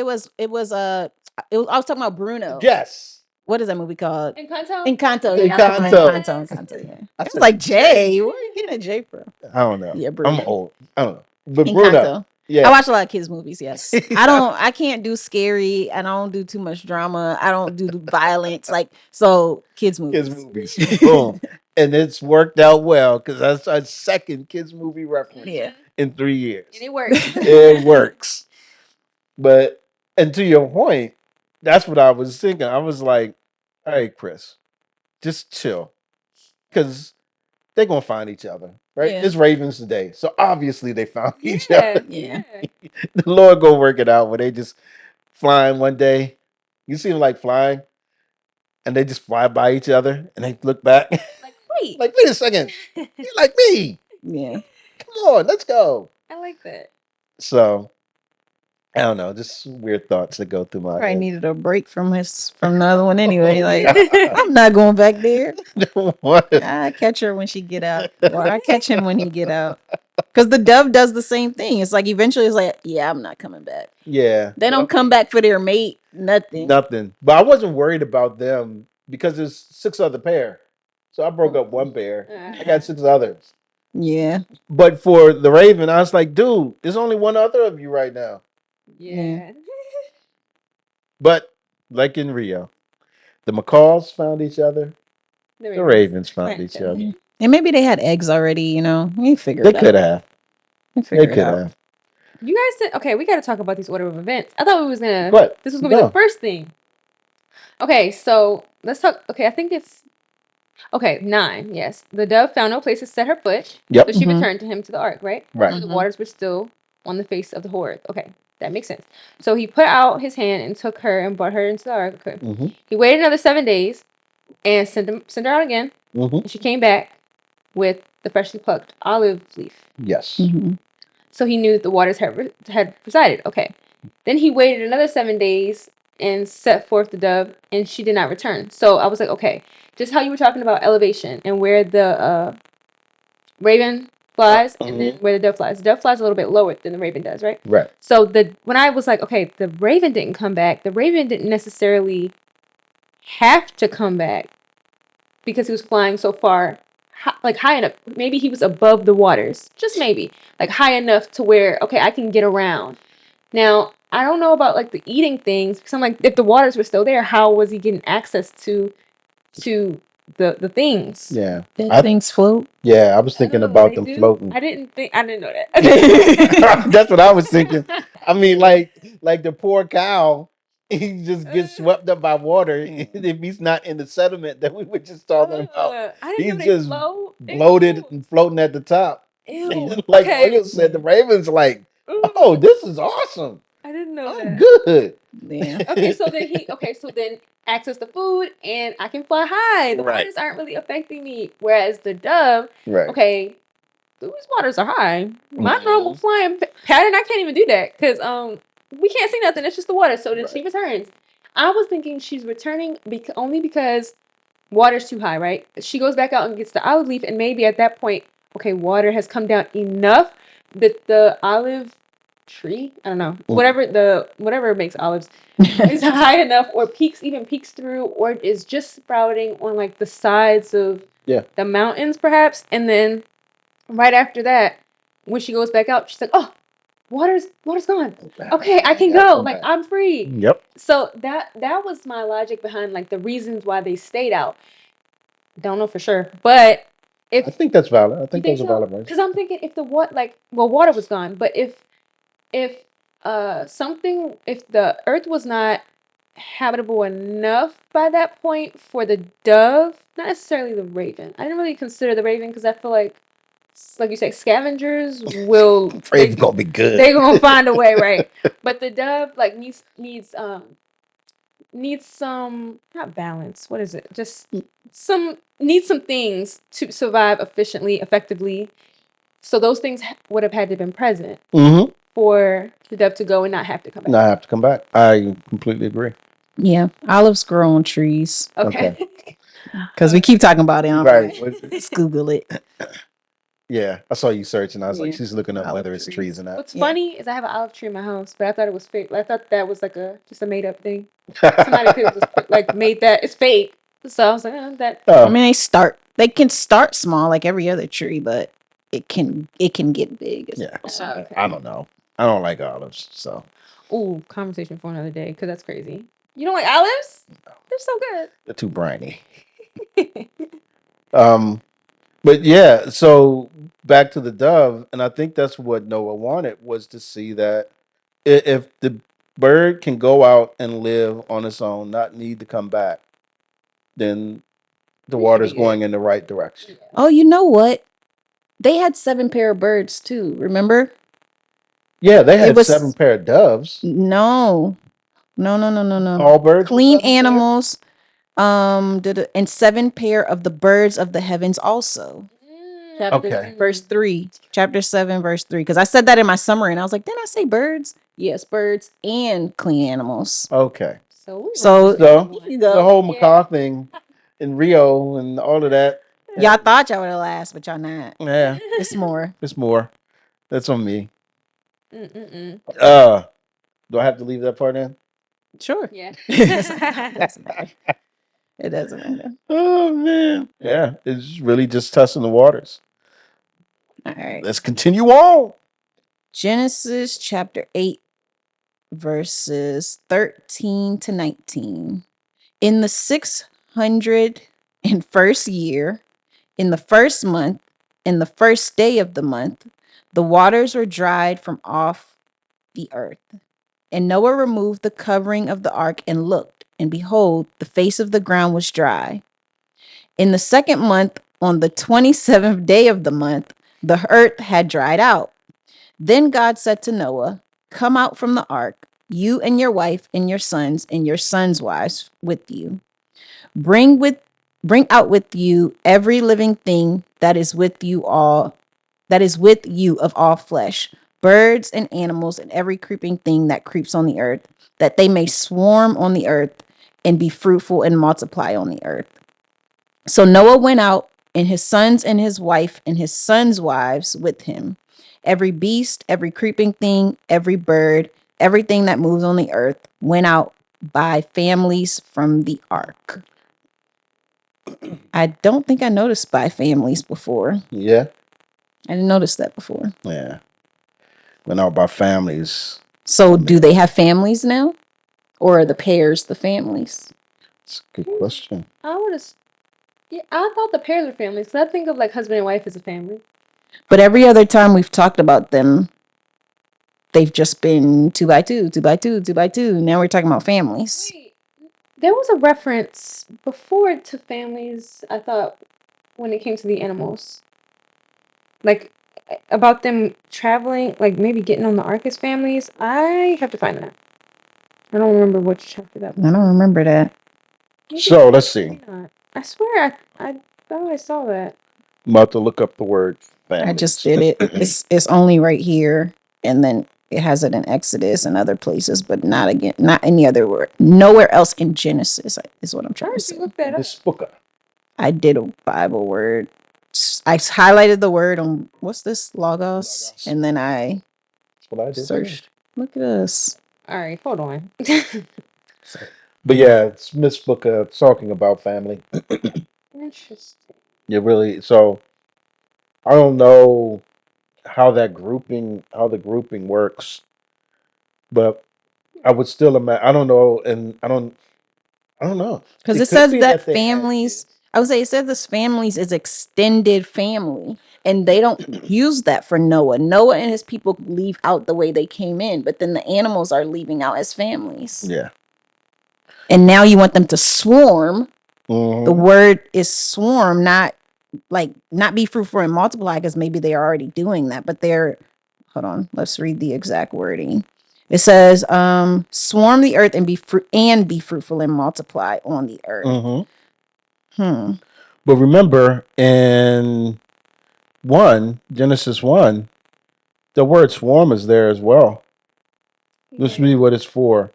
Speaker 2: was talking about Bruno.
Speaker 1: Yes.
Speaker 2: What is that movie called?
Speaker 3: Encanto?
Speaker 2: Encanto.
Speaker 1: Encanto.
Speaker 2: Yeah, I'm talking about Encanto. Yeah. I was like Jay. Where are you getting a J from?
Speaker 1: I don't know.
Speaker 2: Yeah, Bruno.
Speaker 1: I'm old. I don't know. But Bruno.
Speaker 2: Encanto.
Speaker 1: Yeah.
Speaker 2: I watch a lot of kids movies. Yes, I can't do scary. I don't do too much drama. I don't do violence. Like so, kids movies.
Speaker 1: Kids movies. Boom. And it's worked out well because that's our second kids movie reference in 3 years.
Speaker 3: And it works.
Speaker 1: It works. But and to your point, that's what I was thinking. I was like, all right, Chris, just chill. Because they're gonna find each other. Right?
Speaker 2: Yeah.
Speaker 1: It's Ravens today. So obviously they found each other.
Speaker 2: Yeah.
Speaker 1: The Lord gonna work it out where they just flying one day. You see them like flying, and they just fly by each other, and they look back.
Speaker 3: Like,
Speaker 1: wait a second, you're like me.
Speaker 2: Yeah.
Speaker 1: Come on, let's go.
Speaker 3: I like that.
Speaker 1: So I don't know, just weird thoughts that go through my
Speaker 2: Probably
Speaker 1: head.
Speaker 2: needed a break from the other one anyway. Like I'm not going back there.
Speaker 1: What?
Speaker 2: I catch her when she get out, or I catch him when he get out. Because the dove does the same thing. It's like eventually it's like, yeah, I'm not coming back.
Speaker 1: Yeah,
Speaker 2: They don't come back for their mate. Nothing.
Speaker 1: But I wasn't worried about them because there's 6 other pair. So I broke up one pair. I got 6 others.
Speaker 2: Yeah.
Speaker 1: But for the Raven, I was like, dude, there's only one other of you right now.
Speaker 3: Yeah.
Speaker 1: But like in Rio, the macaws found each other. The Ravens found each other.
Speaker 2: And maybe they had eggs already, you know. You figure
Speaker 1: They
Speaker 2: it out.
Speaker 1: could have.
Speaker 2: They
Speaker 1: They
Speaker 2: figure it
Speaker 1: could
Speaker 2: out.
Speaker 1: have.
Speaker 3: You guys said, okay, we got to talk about these order of events. I thought we was going to,
Speaker 1: But
Speaker 3: this was going to be the first thing. Okay, so let's talk. Okay, I think it's, okay, 9, yes. The dove found no place to set her foot.
Speaker 1: Yep.
Speaker 3: So she returned to him to the ark, right?
Speaker 1: Right.
Speaker 3: So the waters were still on the face of the horde. Okay, that makes sense. So he put out his hand and took her and brought her into the ark. Okay. He waited another 7 days and sent her out again. And she came back with the freshly plucked olive leaf.
Speaker 1: Yes.
Speaker 3: So he knew the waters had resided. Okay. Then he waited another 7 days and set forth the dove, and she did not return. So I was like, okay, just how you were talking about elevation and where the raven flies and then where the dove flies. The dove flies a little bit lower than the raven does, right?
Speaker 1: Right.
Speaker 3: So when I was like, okay, the raven didn't come back, the raven didn't necessarily have to come back because he was flying so far, like high enough. Maybe he was above the waters, just maybe, like high enough to where, okay, I can get around. Now, I don't know about like the eating things, because I'm like, if the waters were still there, how was he getting access to the things?
Speaker 2: Yeah. Things float.
Speaker 1: Yeah, I was thinking about them floating.
Speaker 3: I didn't know that. Okay.
Speaker 1: That's what I was thinking. I mean, like the poor cow, he just gets swept up by water if he's not in the sediment that we were just talking about.
Speaker 3: I didn't
Speaker 1: He's
Speaker 3: know they
Speaker 1: just
Speaker 3: float.
Speaker 1: bloated and floating at the top.
Speaker 3: Ew.
Speaker 1: Like
Speaker 3: Okay.
Speaker 1: Oil said, the Ravens like, oh, this is awesome.
Speaker 3: I didn't know
Speaker 1: I'm
Speaker 3: that.
Speaker 1: good.
Speaker 2: Yeah.
Speaker 3: Okay, so then access to food and I can fly high. The
Speaker 1: Right.
Speaker 3: waters aren't really affecting me. Whereas the dove,
Speaker 1: Right.
Speaker 3: okay, these waters are high. My normal flying pattern, I can't even do that because we can't see nothing. It's just the water. So then she returns. I was thinking she's returning only because water's too high, right? She goes back out and gets the olive leaf, and maybe at that point, okay, water has come down enough that the olive tree, I don't know, whatever makes olives is high enough or peeks through or is just sprouting on like the sides of the mountains perhaps. And then right after that, when she goes back out, she's like, oh, water's gone. Okay, I can go. Like I'm free.
Speaker 1: Yep.
Speaker 3: So that was my logic behind like the reasons why they stayed out. Don't know for sure, but
Speaker 1: I
Speaker 3: if
Speaker 1: think that's valid. I
Speaker 3: you
Speaker 1: think
Speaker 3: think
Speaker 1: those are
Speaker 3: so,
Speaker 1: valid.
Speaker 3: because I'm thinking if the water was gone, but if something, if the earth was not habitable enough by that point for the dove, not necessarily the raven. I didn't really consider the raven because I feel like you say, scavengers will
Speaker 1: Raven's gonna be good.
Speaker 3: they're gonna find a way, right? But the dove like needs some, not balance. What is it? Just needs some things to survive effectively. So those things would have had to have been present
Speaker 1: Mm-hmm.
Speaker 3: for the dove to go and not have to come back.
Speaker 1: Not have to come back. I completely agree.
Speaker 2: Yeah, olives grow on trees
Speaker 3: Okay.
Speaker 2: because we keep talking about it.
Speaker 1: Right.
Speaker 2: Let's Google it.
Speaker 1: Yeah, I saw you searching. I was like,
Speaker 2: Yeah.
Speaker 1: she's looking up
Speaker 2: Olive
Speaker 1: whether it's
Speaker 2: trees.
Speaker 1: trees or not.
Speaker 3: What's
Speaker 2: Yeah.
Speaker 3: funny is I have an olive tree in my house, but I thought it was fake. I thought that was like just a made up thing. Somebody could have just made that. It's fake. So I was like, that.
Speaker 2: I mean, they can start small like every other tree, but it can get big.
Speaker 1: Yeah.
Speaker 3: Okay.
Speaker 1: I don't know. I don't like olives, so
Speaker 3: Ooh, conversation for another day because that's crazy. You don't like olives? They're so
Speaker 1: they're too briny.
Speaker 3: good.
Speaker 1: But yeah, so back to the dove, and I think that's what Noah wanted, was to see that if the bird can go out and live on its own, not need to come back, then the
Speaker 3: It should
Speaker 1: water's
Speaker 3: be
Speaker 1: going
Speaker 3: good.
Speaker 1: in the right direction.
Speaker 2: Oh, you know what? They had 7 pair of birds too. Remember?
Speaker 1: Yeah, they had
Speaker 2: was-
Speaker 1: 7 pair of doves.
Speaker 2: No.
Speaker 1: All birds were
Speaker 2: Clean
Speaker 1: 7 pair?
Speaker 2: animals. And 7 pair of the birds of the heavens also.
Speaker 1: Okay.
Speaker 2: Verse 3, chapter 7, verse 3. Because I said that in my summary, and I was like, didn't I say birds? Yes, birds and clean animals.
Speaker 1: Okay.
Speaker 3: So
Speaker 1: So
Speaker 2: you
Speaker 1: the
Speaker 2: go.
Speaker 1: whole macaw thing in Rio and all of that.
Speaker 2: Y'all thought y'all would have last, but y'all not.
Speaker 1: Yeah,
Speaker 2: It's more.
Speaker 1: it's more. That's on me.
Speaker 3: Mm-mm-mm.
Speaker 1: Do I have to leave that part in?
Speaker 2: Sure.
Speaker 3: Yeah.
Speaker 2: It doesn't matter. It doesn't matter.
Speaker 1: Oh man. Yeah, it's really just testing the waters.
Speaker 2: All right.
Speaker 1: Let's continue on.
Speaker 2: Genesis chapter 8, verses 13 to 19. In the 601st year, in the first month, in the first day of the month, the waters were dried from off the earth. And Noah removed the covering of the ark and looked, and behold, the face of the ground was dry. In the second month, on the 27th day of the month, the earth had dried out. Then God said to Noah, come out from the ark, you and your wife and your sons' wives with you. Bring out with you every living thing that is with you of all flesh, birds and animals and every creeping thing that creeps on the earth, that they may swarm on the earth and be fruitful and multiply on the earth. So Noah went out, and his sons and his wife and his sons' wives with him. Every beast, every creeping thing, every bird, everything that moves on the earth went out by families from the ark. I don't think I noticed by families before.
Speaker 1: Yeah.
Speaker 2: I didn't notice that before.
Speaker 1: Yeah. Went out by families.
Speaker 2: So do they have families now? Or are the pairs the families?
Speaker 1: It's a good question.
Speaker 3: I thought the pairs were families. Because I think of like husband and wife as a family.
Speaker 2: But every other time we've talked about them, they've just been 2 by 2, 2 by 2, 2 by 2. Now we're talking about families.
Speaker 3: Wait, there was a reference before to families, I thought, when it came to the animals. Like, about them traveling, like maybe getting on the ark as families. I have to find that. I don't remember which chapter that was.
Speaker 2: I don't remember that.
Speaker 1: So let's see.
Speaker 3: Maybe not. I swear I thought I saw that.
Speaker 1: I'm about to look up the word family.
Speaker 2: I just did it. It's only right here, and then it has it in Exodus and other places, but not any other word. Nowhere else in Genesis is what I'm trying to say.
Speaker 3: Look that up.
Speaker 1: This book.
Speaker 2: I did a Bible word. I highlighted the word on what's this logos, and then I
Speaker 1: That's what I did.
Speaker 2: searched. Look at us.
Speaker 3: All right, hold on.
Speaker 1: But yeah, it's Miss Booker talking about family.
Speaker 3: Interesting.
Speaker 1: Yeah, really. So I don't know how the grouping works, but I would still imagine. I don't know, and I don't know.
Speaker 2: Because it
Speaker 1: It could
Speaker 2: says
Speaker 1: be
Speaker 2: that
Speaker 1: that they had
Speaker 2: families,
Speaker 1: kids.
Speaker 2: I would say it says this families is extended family, and they don't use that for Noah. Noah and his people leave out the way they came in, but then the animals are leaving out as families.
Speaker 1: Yeah.
Speaker 2: And now you want them to swarm. The
Speaker 1: Mhm.
Speaker 2: word is swarm, not be fruitful and multiply, because maybe they are already doing that, but they're, hold on, let's read the exact wording. It says, swarm the earth and be fruitful and multiply on the earth.
Speaker 1: Mm-hmm. But remember, in Genesis 1, the word swarm is there as well. This will be what it's for.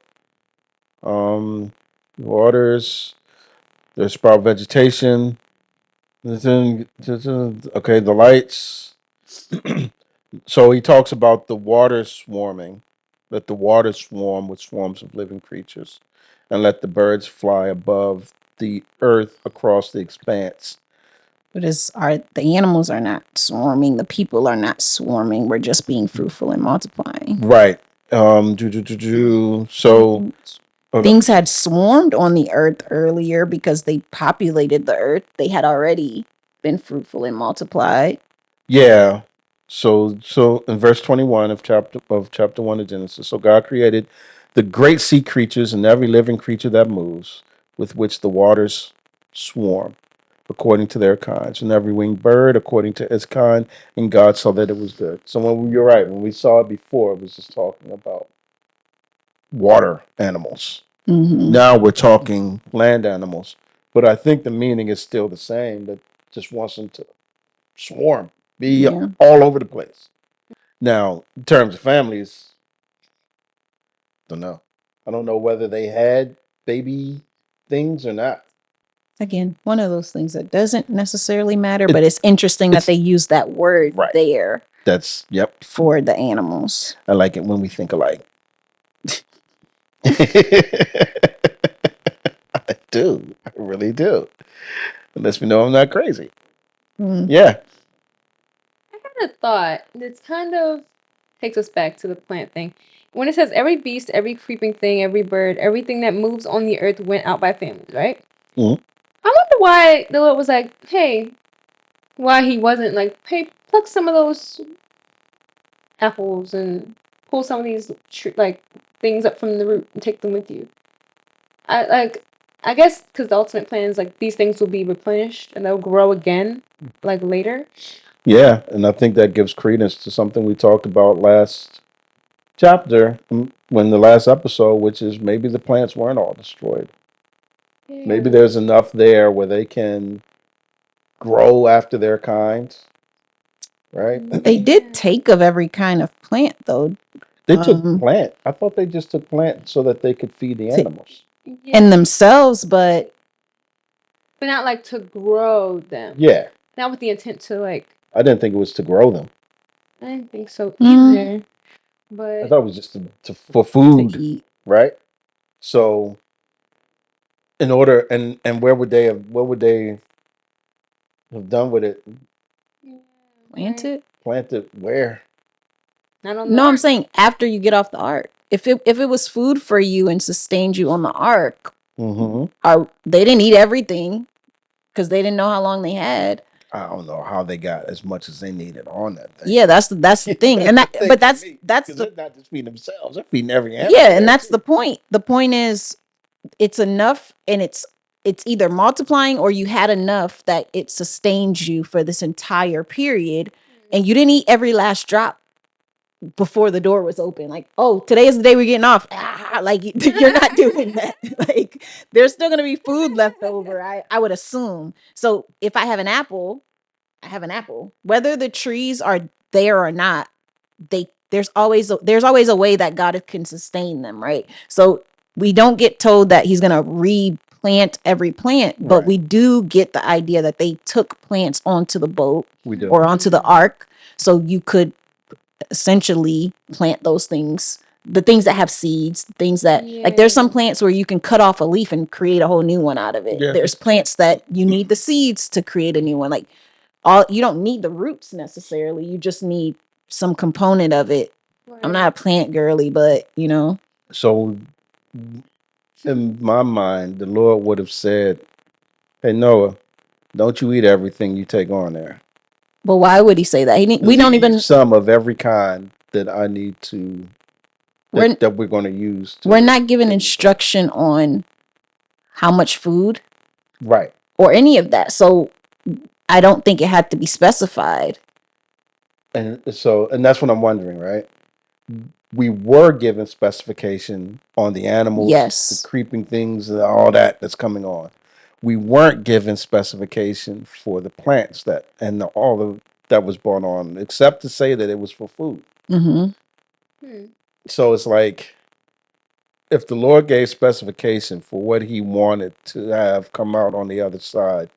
Speaker 1: Waters, there's sprout vegetation. Okay, the lights. So he talks about the water swarming, let the water swarm with swarms of living creatures, and let the birds fly above the earth across the expanse.
Speaker 2: But the animals are not swarming, the people are not swarming, we're just being fruitful and multiplying.
Speaker 1: Right. So
Speaker 2: things had swarmed on the earth earlier because they populated the earth. They had already been fruitful and multiplied.
Speaker 1: Yeah. So in verse 21 of chapter 1 of Genesis, so God created the great sea creatures and every living creature that moves, with which the waters swarm, according to their kinds, and every winged bird according to its kind, and God saw that it was good. So you're right, when we saw it before, it was just talking about water animals.
Speaker 2: Mm-hmm.
Speaker 1: Now we're talking land animals, but I think the meaning is still the same. That just wants them to swarm, be all over the place. Now, in terms of families, don't know. I don't know whether they had baby things or not.
Speaker 2: Again, one of those things that doesn't necessarily matter, but it's interesting that they use that word there.
Speaker 1: That's
Speaker 2: for the animals.
Speaker 1: I like it when we think alike. I do. I really do. It lets me know I'm not crazy. Yeah.
Speaker 3: I kind of thought this kind of takes us back to the plant thing. When it says every beast, every creeping thing, every bird, everything that moves on the earth went out by families, right?
Speaker 1: Mm-hmm.
Speaker 3: I wonder why the Lord was like, hey, why he wasn't like, hey, pluck some of those apples and pull some of these things up from the root and take them with you. I guess because the ultimate plan is like these things will be replenished and they'll grow again like later.
Speaker 1: Yeah, and I think that gives credence to something we talked about last chapter, when the last episode, which is maybe the plants weren't all destroyed. Yeah. Maybe there's enough there where they can grow after their kind, right?
Speaker 2: They did take of every kind of plant, though.
Speaker 1: They took plant. I thought they just took plant so that they could feed the animals
Speaker 2: and themselves, but
Speaker 3: not like to grow them.
Speaker 1: Yeah.
Speaker 3: Not with the intent to like.
Speaker 1: I didn't think it was to grow them.
Speaker 3: I didn't think so either. But
Speaker 1: I thought it was just for food, to eat. Right? So, in order, and what would they have done with it?
Speaker 2: Planted
Speaker 1: where?
Speaker 2: No, I'm saying after you get off the ark. If it was food for you and sustained you on the ark, they didn't eat everything because they didn't know how long they had.
Speaker 1: I don't know how they got as much as they needed on that thing.
Speaker 2: Yeah, that's the thing, and that's
Speaker 1: they're not just feeding themselves; they're feeding every animal.
Speaker 2: Yeah, and that's the point. The point is, it's enough, and it's either multiplying or you had enough that it sustains you for this entire period, and you didn't eat every last drop before the door was open. Like, oh, today is the day we're getting off. Like you're not doing that. Like there's still gonna be food left over. I would assume. So if I have an apple, I have an apple. Whether the trees are there or not, there's always a way that God can sustain them, right? So we don't get told that he's gonna replant every plant, but we do get the idea that they took plants onto the boat or onto the ark, so you could essentially plant those things, the things that have seeds, things that like there's some plants where you can cut off a leaf and create a whole new one out of it. There's plants that you need the seeds to create a new one. Like you don't need the roots necessarily, you just need some component of it. I'm not a plant girly, but you know.
Speaker 1: So in my mind, the Lord would have said, "Hey Noah, don't you eat everything you take on there.
Speaker 2: But why would he say that? We don't even
Speaker 1: some of every kind that I need to that we're going to use.
Speaker 2: We're not given instruction on how much food,
Speaker 1: right,
Speaker 2: or any of that. So I don't think it had to be specified.
Speaker 1: And that's what I'm wondering, right? We were given specification on the animals,
Speaker 2: Yes.
Speaker 1: the creeping things, and all that's coming on. We weren't given specification for the plants that and all of that was brought on, except to say that it was for food.
Speaker 2: Mm-hmm.
Speaker 1: So it's like, if the Lord gave specification for what He wanted to have come out on the other side,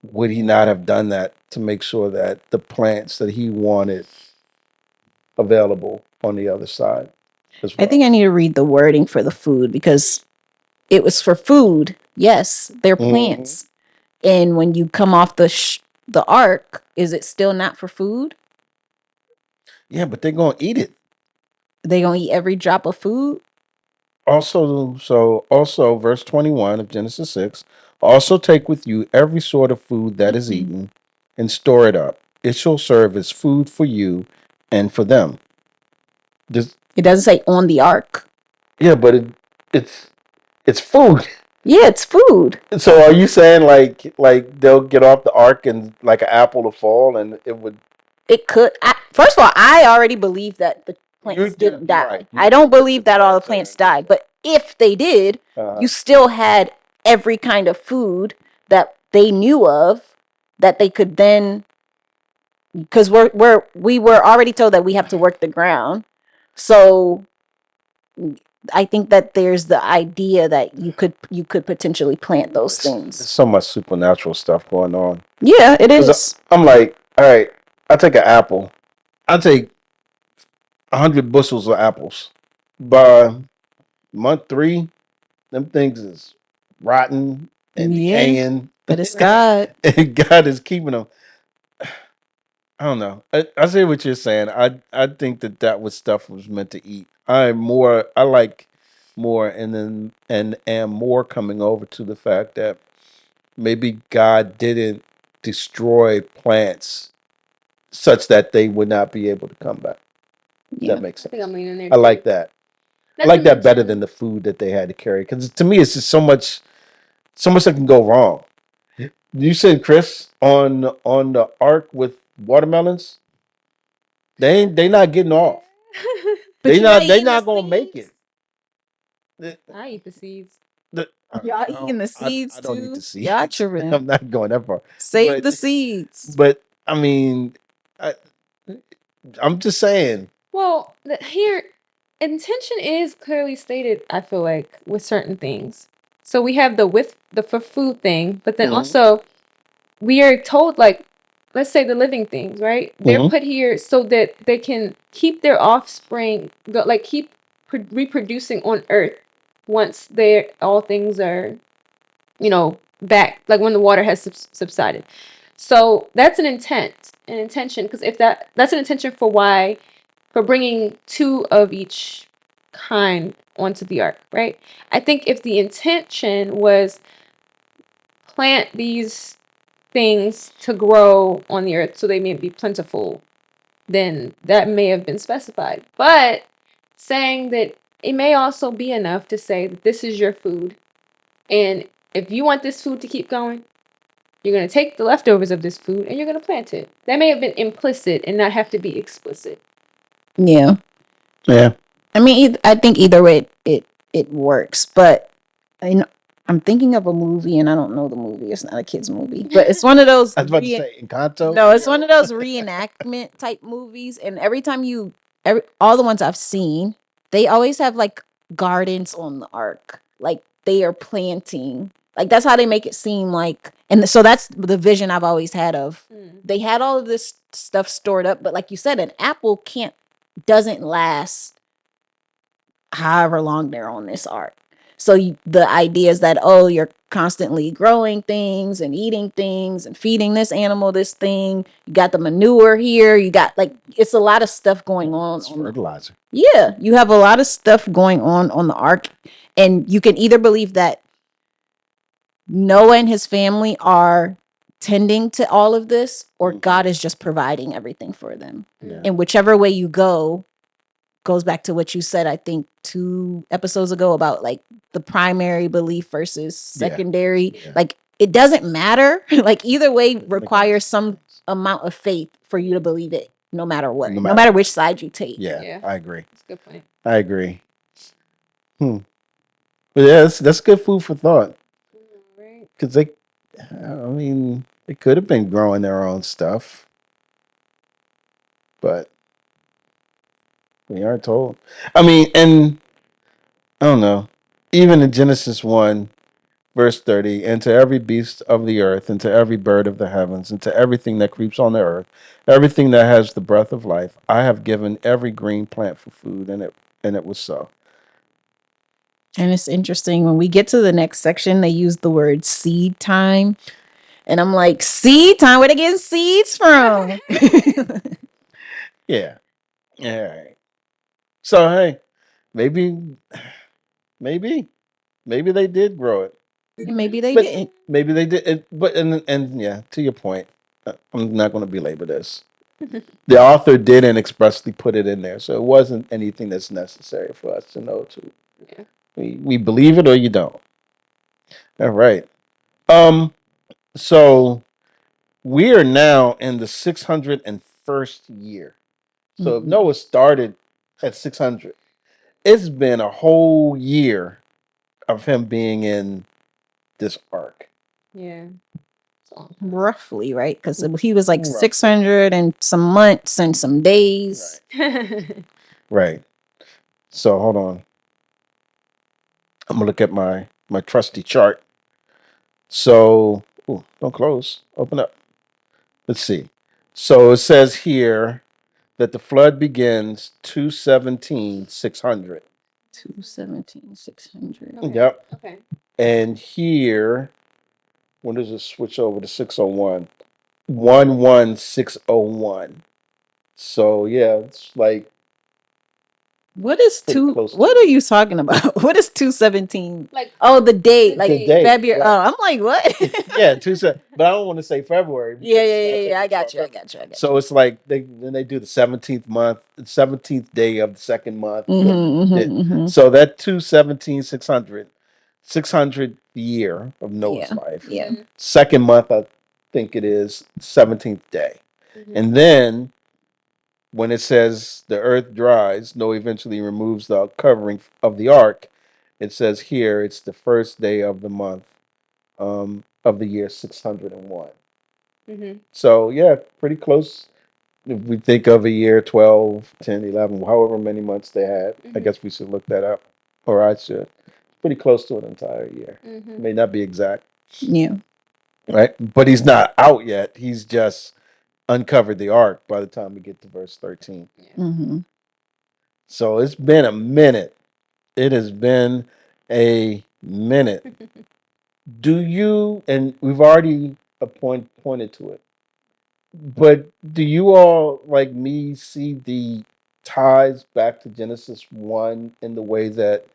Speaker 1: would He not have done that to make sure that the plants that He wanted available on the other side as well?
Speaker 2: I think I need to read the wording for the food, because it was for food. Yes, they're plants. And when you come off the ark, is it still not for food?
Speaker 1: Yeah, but they're gonna eat it.
Speaker 2: They gonna eat every drop of food.
Speaker 1: Also, verse 21 of Genesis 6, also take with you every sort of food that is eaten and store it up. It shall serve as food for you and for them.
Speaker 2: It doesn't say on the ark.
Speaker 1: Yeah, but it's food.
Speaker 2: Yeah, it's food.
Speaker 1: So are you saying like they'll get off the ark and like an apple will fall and it would?
Speaker 2: It could. First of all, I already believe that the plants didn't die. Right. I don't believe that all the plants died. But if they did, you still had every kind of food that they knew of that they could then, because we were already told that we have to work the ground. So I think that there's the idea that you could potentially plant those things.
Speaker 1: There's so much supernatural stuff going on.
Speaker 2: Yeah, it is.
Speaker 1: I'm like, all right, I take an apple. I take 100 bushels of apples. By month 3, them things is rotten and decaying.
Speaker 2: But it's God.
Speaker 1: And God is keeping them. I don't know. I see what you're saying. I think that was stuff was meant to eat. I like more, and am more coming over to the fact that maybe God didn't destroy plants such that they would not be able to come back.
Speaker 2: Yeah.
Speaker 1: That makes sense.
Speaker 3: I think I'm leaning there.
Speaker 1: I like that. I like that better than the food that they had to carry, because to me it's just so much that can go wrong. You said Chris on the ark with watermelons. They not getting off. They not gonna make it.
Speaker 3: I eat the seeds.
Speaker 2: Y'all eating the seeds
Speaker 1: I don't eat
Speaker 2: too?
Speaker 1: the seeds.
Speaker 2: Y'all tripping.
Speaker 1: I'm not going that far.
Speaker 2: Save the seeds.
Speaker 1: But I mean, I'm just saying.
Speaker 3: Well, here, intention is clearly stated, I feel like, with certain things. So we have the for food thing, but then also we are told, like, let's say the living things, right? They're put here so that they can keep their offspring, keep reproducing on Earth once all things are, back, like when the water has subsided. So that's an intention, because if that's an intention for bringing 2 of each kind onto the ark, right? I think if the intention was plant these things to grow on the earth so they may be plentiful, then that may have been specified. But saying that it may also be enough to say that this is your food, and if you want this food to keep going, you're going to take the leftovers of this food and you're going to plant it. That may have been implicit and not have to be explicit.
Speaker 2: Yeah.
Speaker 1: Yeah.
Speaker 2: I mean, I think either way it works, but I'm thinking of a movie, and I don't know the movie. It's not a kids movie, but it's one of those.
Speaker 1: I was about to say Encanto.
Speaker 2: No, it's one of those reenactment type movies, and every time all the ones I've seen, they always have like gardens on the ark, like they are planting. Like that's how they make it seem like, and so that's the vision I've always had of. They had all of this stuff stored up, but like you said, an apple doesn't last however long they're on this ark. So the idea is that, oh, you're constantly growing things and eating things and feeding this animal this thing. You got the manure here. You got like, it's a lot of stuff going on.
Speaker 1: It's fertilizer.
Speaker 2: Yeah, you have a lot of stuff going on the ark, and you can either believe that Noah and his family are tending to all of this, or God is just providing everything for them.
Speaker 1: Yeah.
Speaker 2: And whichever way you go goes back to what you said, I think 2 episodes ago, about like the primary belief versus secondary.
Speaker 1: Yeah.
Speaker 2: Like, it doesn't matter. Like, either way requires some amount of faith for you to believe it, no matter what, no matter which side you take.
Speaker 1: Yeah, I agree.
Speaker 3: That's a good point.
Speaker 1: I agree. But yeah, that's good food for thought.
Speaker 3: Right.
Speaker 1: Because they could have been growing their own stuff, but we aren't told. I mean, and I don't know. Even in Genesis 1, verse 30, and to every beast of the earth, and to every bird of the heavens, and to everything that creeps on the earth, everything that has the breath of life, I have given every green plant for food, and it was so.
Speaker 2: And it's interesting, when we get to the next section, they use the word seed time. And I'm like, seed time? Where they getting seeds from?
Speaker 1: Yeah. All right. So, hey, maybe they did grow it.
Speaker 2: Maybe they
Speaker 1: But
Speaker 2: didn't.
Speaker 1: maybe they did it. But and yeah, to your point, I'm not going to belabor this. The author didn't expressly put it in there, so it wasn't anything that's necessary for us to know.
Speaker 3: Yeah.
Speaker 1: We believe it or you don't. All right. So we are now in the 601st year. So if Noah started at 600, it's been a whole year of him being in this ark.
Speaker 3: Yeah.
Speaker 2: Roughly, right? Because he was like 600 and some months and some days.
Speaker 1: Right. So hold on. I'm gonna look at my trusty chart. So don't close. Open up. Let's see. So it says here that the flood begins 217,600.
Speaker 2: 217,600.
Speaker 3: Okay.
Speaker 1: Yep.
Speaker 3: Okay.
Speaker 1: And here, when does it switch over to 601? 11601. So yeah, it's like
Speaker 2: What is
Speaker 1: pretty
Speaker 2: two?
Speaker 1: close to
Speaker 2: What are you talking about? What is 217?
Speaker 3: Like,
Speaker 2: oh, the date, like
Speaker 1: the date.
Speaker 2: February.
Speaker 1: Right.
Speaker 2: Oh, I'm like, what?
Speaker 1: Yeah, but I don't want to say February.
Speaker 2: Yeah. I got you.
Speaker 1: So it's like they do the 17th month, 17th day of the second month. So that 600 year of Noah's life.
Speaker 2: Yeah.
Speaker 1: Second month, I think it is 17th day. And then when it says the earth dries, Noah eventually removes the covering of the ark. It says here it's the first day of the month of the year 601. So yeah, pretty close. If we think of a year 12, 10, 11, however many months they had, I guess we should look that up, or I should. Pretty close to an entire year. May not be exact.
Speaker 2: Yeah.
Speaker 1: Right? But he's not out yet. He's just uncovered the ark by the time we get to verse 13. So it's been a minute. It has been a minute. Do you, and we've already pointed to it, but do you all, like me, see the ties back to Genesis 1 in the way that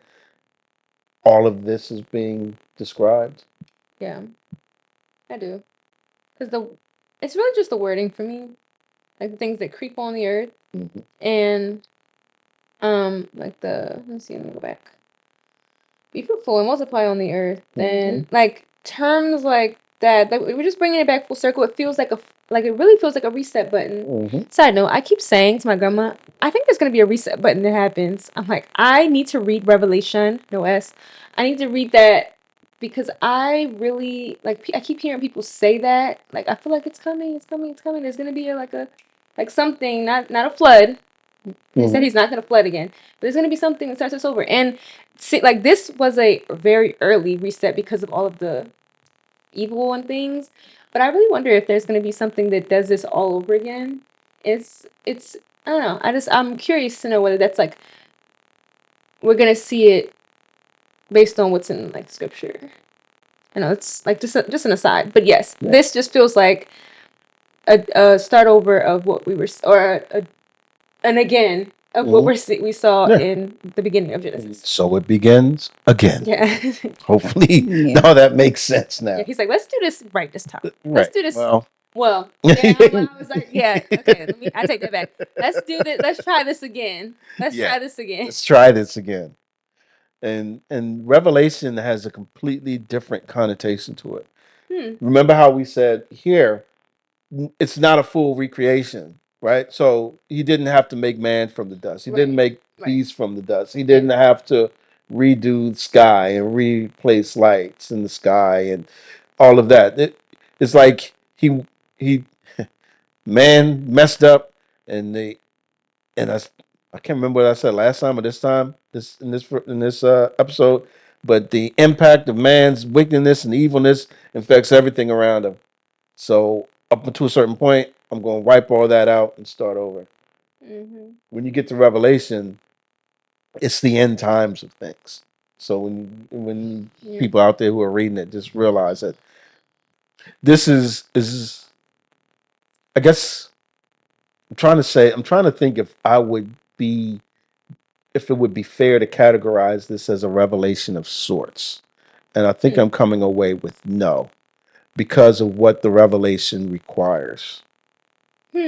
Speaker 1: all of this is being described?
Speaker 3: Yeah, I do. Because it's really just the wording for me, like the things that creep on the earth, and like let me go back. Be fruitful and multiply on the earth, and like terms like that. Like, we're just bringing it back full circle. It feels like it really feels like a reset button. Side note: I keep saying to my grandma, I think there's gonna be a reset button that happens. I'm like, I need to read Revelation, no S. I need to read that because I really like. I keep hearing people say that. Like, I feel like it's coming. It's coming. It's coming. There's gonna be like something, not a flood. He said he's not going to flood again. But there's going to be something that starts us over. And see, like, this was a very early reset because of all of the evil and things. But I really wonder if there's going to be something that does this all over again. It's I don't know. I'm curious to know whether that's like we're going to see it based on what's in like scripture. I know it's like just an aside, but yes, this just feels like a start over of what we were, or and again of what we saw in the beginning of Genesis.
Speaker 1: So it begins again.
Speaker 3: Yeah.
Speaker 1: Hopefully, now that makes sense now.
Speaker 3: Yeah, he's like, let's do this right this time. Let's
Speaker 1: Right.
Speaker 3: do this.
Speaker 1: Well,
Speaker 3: yeah, I was like, yeah, okay, I take that back. Let's do this. Let's try this again. Let's try this again.
Speaker 1: Let's try this again. And Revelation has a completely different connotation to it. Remember how we said here, it's not a full recreation, right? So he didn't have to make man from the dust. He didn't make beast from the dust. He didn't have to redo the sky and replace lights in the sky and all of that. It's like he man messed up, and I can't remember what I said last time or this time in this episode, but the impact of man's wickedness and evilness affects everything around him. So up until a certain point, I'm going to wipe all that out and start over. When you get to Revelation, it's the end times of things. So when people out there who are reading it just realize that this is I guess I'm trying to think if it would be fair to categorize this as a revelation of sorts. And I think I'm coming away with no, because of what the revelation requires. Now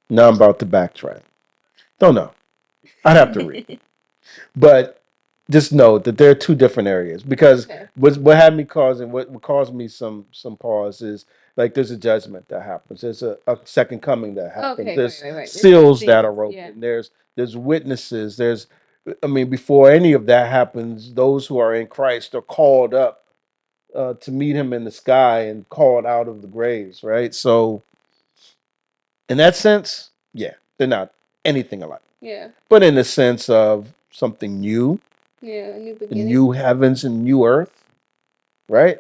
Speaker 1: I'm about to backtrack. Don't know. I'd have to read. But just know that there are two different areas, because what had me what caused me some pause is, like, there's a judgment that happens. There's a second coming that happens. There's seals that are open. There's witnesses. Before any of that happens, those who are in Christ are called up to meet him in the sky and called out of the graves, right? So in that sense, yeah, they're not anything alike.
Speaker 3: Yeah.
Speaker 1: But in the sense of something new,
Speaker 3: a new beginning,
Speaker 1: new heavens and new earth, right?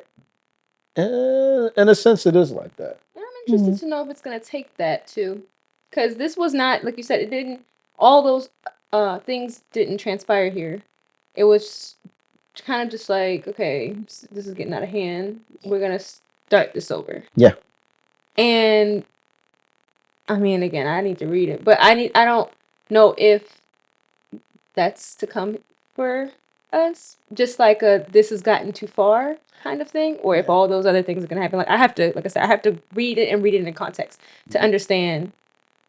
Speaker 1: In a sense, it is like that.
Speaker 3: I'm interested to know if it's gonna take that too, because this was not, like you said, it didn't. All those things didn't transpire here. It was kind of just like, okay, this is getting out of hand. We're gonna start this over.
Speaker 1: Yeah.
Speaker 3: And again, I need to read it, but I don't know if that's to come for us, just like this has gotten too far kind of thing, or if all those other things are gonna happen. Like, I have to, like I said, I have to read it and read it in context to understand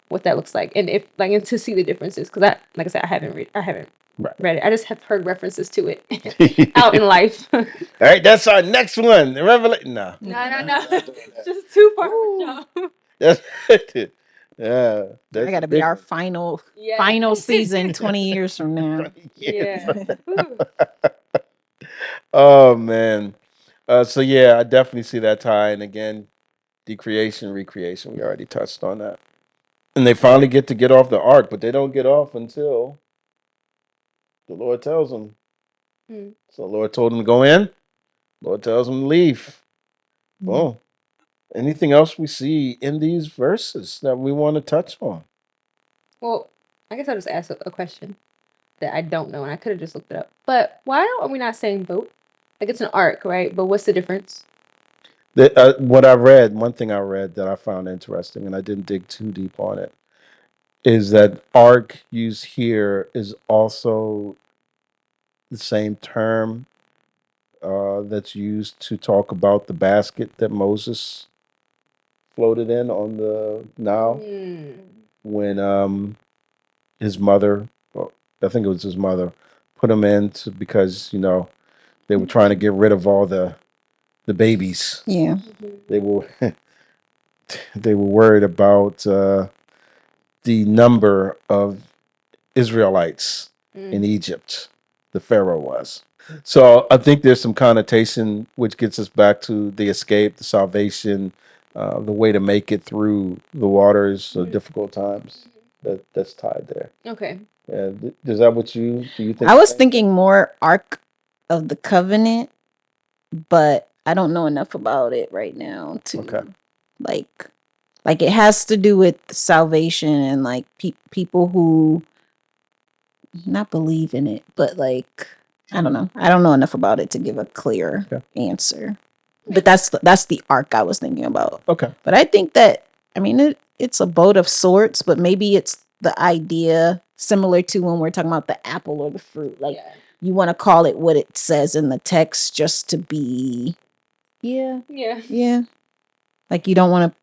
Speaker 3: what that looks like, and and to see the differences. Because like I said, I haven't read it. I just have heard references to it out in life.
Speaker 1: All right, that's our next one. The Revelation. No.
Speaker 3: Just too far from y'all.
Speaker 1: That's it. Yeah,
Speaker 2: that got to be our final season 20 years from now.
Speaker 3: Yeah.
Speaker 1: Oh man. So yeah, I definitely see that tie. And again, decreation, recreation. We already touched on that. And they finally get off the ark, but they don't get off until the Lord tells them. So the Lord told them to go in. Lord tells them to leave. Boom. Anything else we see in these verses that we want to touch on?
Speaker 3: Well, I guess I'll just ask a question that I don't know, and I could have just looked it up. But why are we not saying boat? Like, it's an ark, right? But what's the difference?
Speaker 1: One thing I read that I found interesting, and I didn't dig too deep on it, is that ark used here is also the same term that's used to talk about the basket that Moses floated in on the Nile when his mother, well, I think it was his mother, put him in because they were trying to get rid of all the babies.
Speaker 2: Yeah.
Speaker 1: They were they were worried about the number of Israelites in Egypt. The Pharaoh was. So I think there's some connotation which gets us back to the escape, the salvation, the way to make it through the waters of difficult times. That's tied there.
Speaker 3: Okay.
Speaker 1: Yeah, is that what do you think?
Speaker 2: I was thinking more Ark of the Covenant, but I don't know enough about it right now to like it has to do with salvation and like people who not believe in it, but like I don't know. I don't know enough about it to give a clear answer. But that's the arc I was thinking about.
Speaker 1: Okay.
Speaker 2: But I think that it's a boat of sorts, but maybe it's the idea similar to when we're talking about the apple or the fruit. Like you want to call it what it says in the text just to be
Speaker 3: Yeah.
Speaker 2: Like you don't want to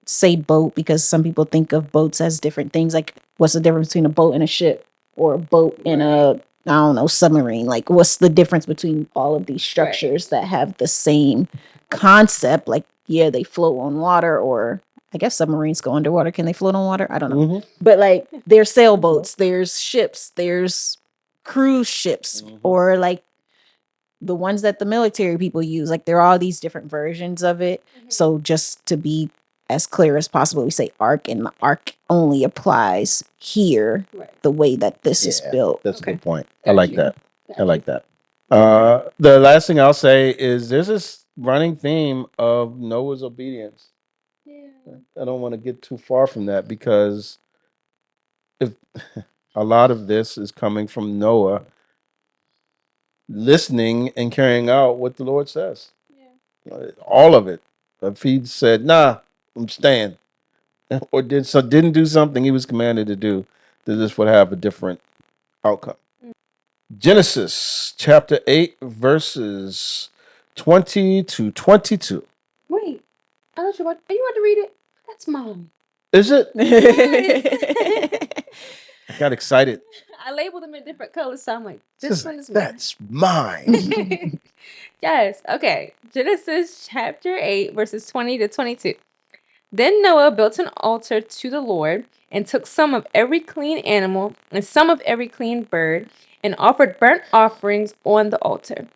Speaker 2: say boat because some people think of boats as different things. Like what's the difference between a boat and a ship or a boat and a I don't know, submarine? Like what's the difference between all of these structures that have the same concept? Like, yeah, they float on water, or I guess submarines go underwater. Can they float on water? I don't know. But like there's sailboats, there's ships, there's cruise ships, or like the ones that the military people use. Like there are all these different versions of it. So just to be as clear as possible, we say arc, and the arc only applies here the way that this is built.
Speaker 1: That's a good point. I like that. I like that. The last thing I'll say is there's this running theme of Noah's obedience. I don't want to get too far from that because if a lot of this is coming from Noah listening and carrying out what the Lord says. All of it. If he said, "Nah, I'm staying," or didn't do something he was commanded to do, then this would have a different outcome. Genesis chapter 8, verses 20 to 22.
Speaker 3: Wait, I thought are you about to read it? That's mine.
Speaker 1: Is it?
Speaker 3: Yes.
Speaker 1: I got excited.
Speaker 3: I labeled them in different colors, so I'm like, this one is mine.
Speaker 1: That's mine.
Speaker 3: Yes. Okay. Genesis chapter 8, verses 20 to 22. Then Noah built an altar to the Lord and took some of every clean animal and some of every clean bird and offered burnt offerings on the altar.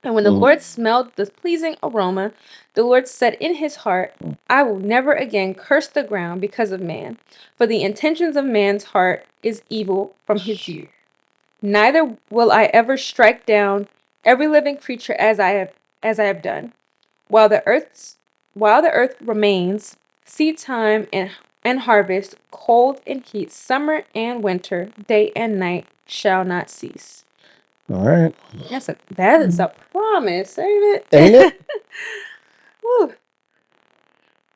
Speaker 3: And when the Lord smelled the pleasing aroma, the Lord said in his heart, I will never again curse the ground because of man, for the intentions of man's heart is evil from his youth. Neither will I ever strike down every living creature as I have done. While the earth remains, seed time and harvest, cold and heat, summer and winter, day and night shall not cease.
Speaker 1: All right.
Speaker 3: That is a promise, ain't it?
Speaker 1: Ain't it?
Speaker 3: Woo.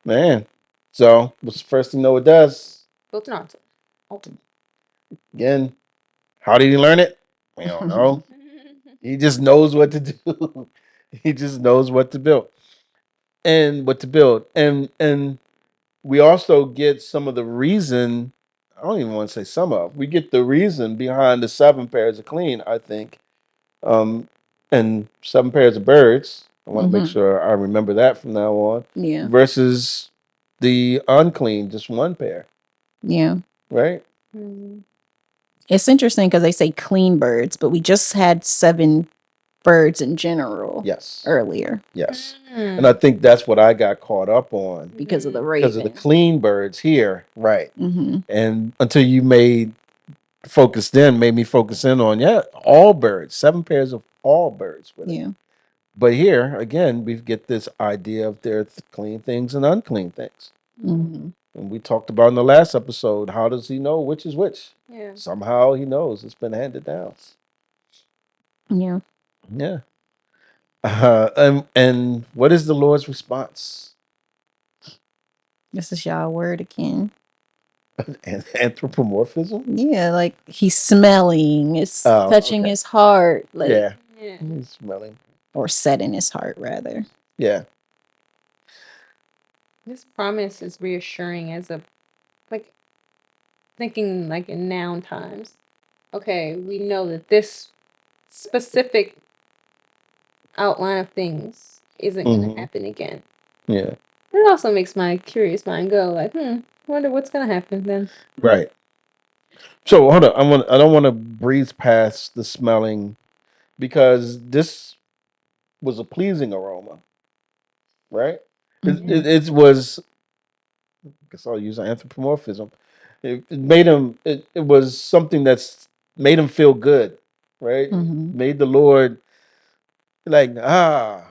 Speaker 1: Man. So what's the first thing Noah does?
Speaker 3: Built an altar.
Speaker 1: Again, how did he learn it? We don't know. He just knows what to do. He just knows what to build. And what to build. And we also get some of the reason, I don't even want to say some of, we get the reason behind the 7 pairs of clean, I think. And 7 pairs of birds. I want to make sure I remember that from now on.
Speaker 2: Yeah.
Speaker 1: Versus the unclean, just 1 pair.
Speaker 2: Yeah.
Speaker 1: Right?
Speaker 2: It's interesting because they say clean birds, but we just had 7 birds in general earlier.
Speaker 1: Yes. And I think that's what I got caught up on.
Speaker 2: Because of the raven.
Speaker 1: Because of the clean birds here. Right.
Speaker 2: Mm-hmm.
Speaker 1: And until you made me focus in on, all birds, 7 pairs of all birds with it.
Speaker 2: Yeah.
Speaker 1: But here, again, we get this idea of there are clean things and unclean things.
Speaker 2: Mm-hmm.
Speaker 1: And we talked about in the last episode, how does he know which is which?
Speaker 3: Yeah.
Speaker 1: Somehow he knows. It's been handed down.
Speaker 2: Yeah.
Speaker 1: Yeah. And what is the Lord's response?
Speaker 2: This is y'all word again.
Speaker 1: Anthropomorphism?
Speaker 2: Yeah, like he's smelling. It's touching his heart. Like,
Speaker 1: He's smelling.
Speaker 2: Or setting his heart, rather.
Speaker 1: Yeah.
Speaker 3: This promise is reassuring as thinking like in noun times. Okay, we know that this specific outline of things isn't going to happen again.
Speaker 1: Yeah.
Speaker 3: It also makes my curious mind go like, wonder what's going to happen then.
Speaker 1: Right. So hold on. I don't want to breeze past the smelling because this was a pleasing aroma, right? It was. I guess I'll use anthropomorphism. It made him. It was something that's made him feel good, right? Made the Lord like, they're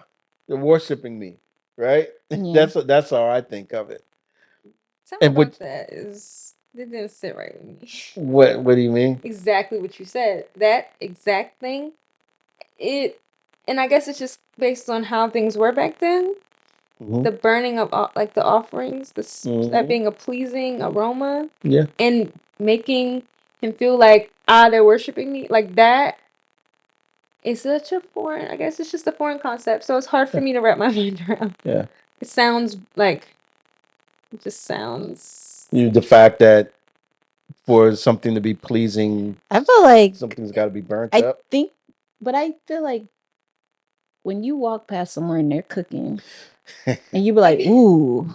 Speaker 1: worshiping me, right?
Speaker 2: Yeah.
Speaker 1: That's how I think of it.
Speaker 3: Something about that it didn't sit right with me.
Speaker 1: What do you mean?
Speaker 3: Exactly what you said. That exact thing and I guess it's just based on how things were back then.
Speaker 1: Mhm.
Speaker 3: The burning of like the offerings, that
Speaker 1: Mhm.
Speaker 3: being a pleasing aroma,
Speaker 1: Yeah.
Speaker 3: and making him feel like they're worshiping me, like that is such a foreign. I guess it's just a foreign concept, so it's hard for me to wrap my mind around.
Speaker 1: Yeah.
Speaker 3: It sounds like it just sounds.
Speaker 1: The fact that for something to be pleasing,
Speaker 2: I feel like
Speaker 1: something's got to be burnt
Speaker 2: I
Speaker 1: up.
Speaker 2: think, but I feel like when you walk past somewhere and they're cooking, and you be like, "Ooh,"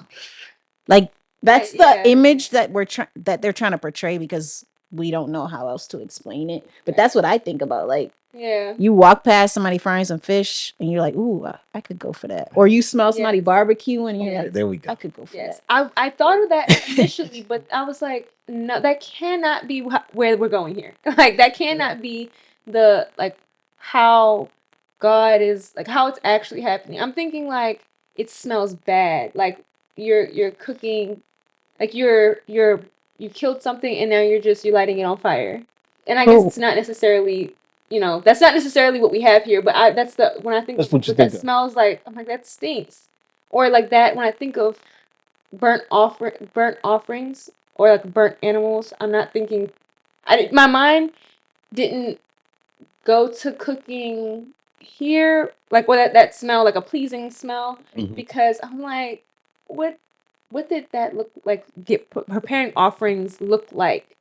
Speaker 2: like that's the
Speaker 3: yeah.
Speaker 2: image that that they're trying to portray, because we don't know how else to explain it. But that's what I think about. Like,
Speaker 3: Yeah.
Speaker 2: you walk past somebody frying some fish, and you're like, "Ooh, I could go for that." Or you smell somebody barbecuing, and you're like,
Speaker 1: There we go.
Speaker 2: "I could go for that."
Speaker 3: I thought of that initially, but I was like, no, that cannot be where we're going here. Like, that cannot be the, like, how God is, like, how it's actually happening. I'm thinking, like, it smells bad. Like, you're cooking, like, you killed something, and now you're lighting it on fire. And I guess it's not necessarily, that's not necessarily what we have here, but when I think
Speaker 1: That's
Speaker 3: of
Speaker 1: what you
Speaker 3: what that
Speaker 1: think of.
Speaker 3: smells like, I'm like, that stinks. Or like that, when I think of burnt offerings, or like burnt animals, I'm not thinking, my mind didn't go to cooking here, like what that smell, like a pleasing smell, because I'm like, what did that look like, preparing offerings look like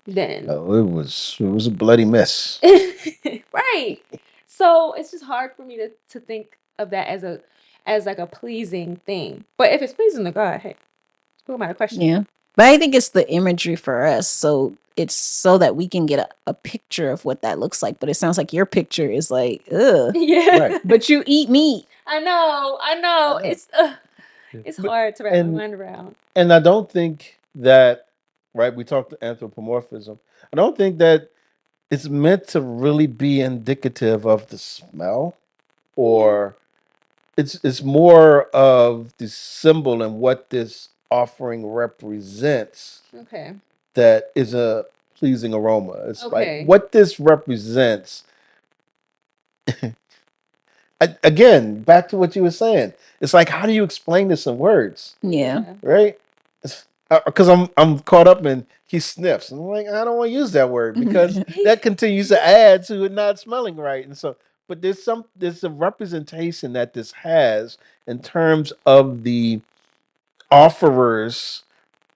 Speaker 3: then?
Speaker 1: Oh, it was a bloody mess.
Speaker 3: Right. So it's just hard for me to think of that as like a pleasing thing. But if it's pleasing to God, hey, who am I to question?
Speaker 2: Yeah. But I think it's the imagery for us. So it's so that we can get a picture of what that looks like. But it sounds like your picture is like, ugh.
Speaker 3: Yeah.
Speaker 1: Right.
Speaker 2: But you eat meat.
Speaker 3: I know. It's
Speaker 1: But-
Speaker 3: hard to wrap my mind around.
Speaker 1: And I don't think that, right, we talked anthropomorphism. I don't think that it's meant to really be indicative of the smell, or it's more of the symbol and what this offering represents
Speaker 3: Okay.
Speaker 1: that is a pleasing aroma. It's
Speaker 3: Okay.
Speaker 1: like what this represents. Again, back to what you were saying. It's like, how do you explain this in words?
Speaker 2: Yeah.
Speaker 1: Right? Because I'm caught up in he sniffs. And I'm like, I don't want to use that word because that continues to add to it not smelling right. And so, but there's a representation that this has in terms of the offerer's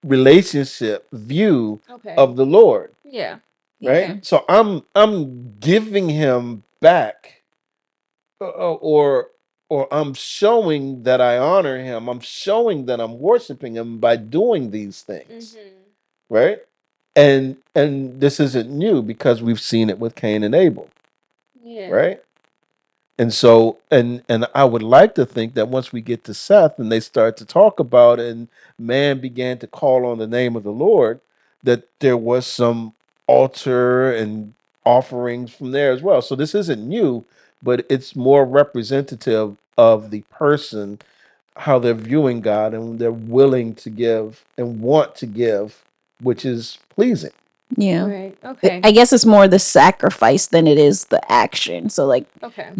Speaker 1: relationship view of the Lord.
Speaker 3: Yeah.
Speaker 1: Right?
Speaker 3: Okay.
Speaker 1: So I'm giving him back, or I'm showing that I honor him. I'm showing that I'm worshiping him by doing these things, right? And this isn't new because we've seen it with Cain and Abel,
Speaker 3: Yeah.
Speaker 1: right? And so and I would like to think that once we get to Seth and they start to talk about it and man began to call on the name of the Lord, that there was some altar and offerings from there as well. So this isn't new, but it's more representative of the person, how they're viewing God and they're willing to give and want to give, which is pleasing.
Speaker 2: Yeah.
Speaker 3: Right. Okay.
Speaker 2: I guess it's more the sacrifice than it is the action. So like
Speaker 3: Okay.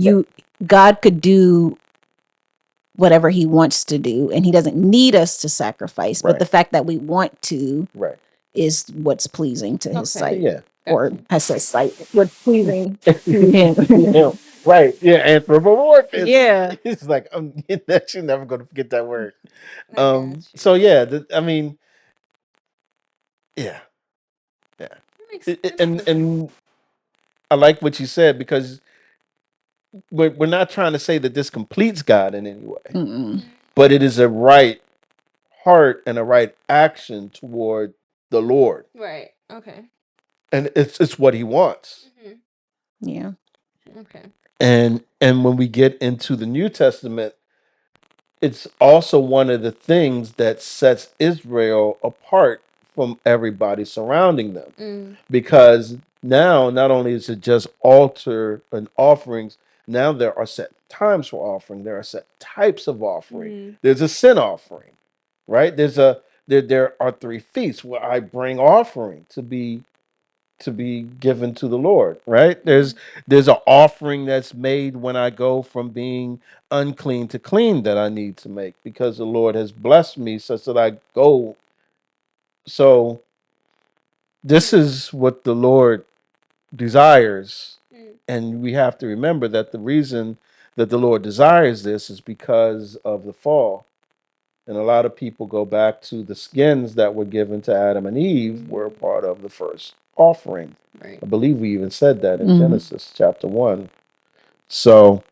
Speaker 2: God could do whatever he wants to do, and he doesn't need us to sacrifice. But
Speaker 1: Right.
Speaker 2: the fact that we want to
Speaker 1: Right.
Speaker 2: is what's pleasing to his sight.
Speaker 1: Yeah.
Speaker 2: Or I said sight. What's pleasing to him.
Speaker 1: Yeah, right. Yeah, anthropomorphism.
Speaker 2: Yeah.
Speaker 1: It's like I'm that you're never gonna forget that word.
Speaker 3: I got you.
Speaker 1: So yeah, I mean, yeah. Yeah.
Speaker 3: That makes sense.
Speaker 1: And I like what you said because we're not trying to say that this completes God in any way,
Speaker 2: Mm-mm.
Speaker 1: but it is a right heart and a right action toward the Lord,
Speaker 3: Right. Okay.
Speaker 1: and it's what He wants.
Speaker 2: Yeah.
Speaker 3: Okay.
Speaker 1: And when we get into the New Testament, it's also one of the things that sets Israel apart from everybody surrounding them. Because now, not only is it just altar and offerings, now there are set times for offering. There are set types of offering. There's a sin offering, right? There are 3 feasts where I bring offering to be to be given to the Lord, right? There's an offering that's made when I go from being unclean to clean that I need to make because the Lord has blessed me such that I go. So this is what the Lord desires. And we have to remember that the reason that the Lord desires this is because of the fall. And a lot of people go back to the skins that were given to Adam and Eve were part of the first offering.
Speaker 3: Right.
Speaker 1: I believe we even said that in
Speaker 2: Mhm.
Speaker 1: Genesis chapter 1. So,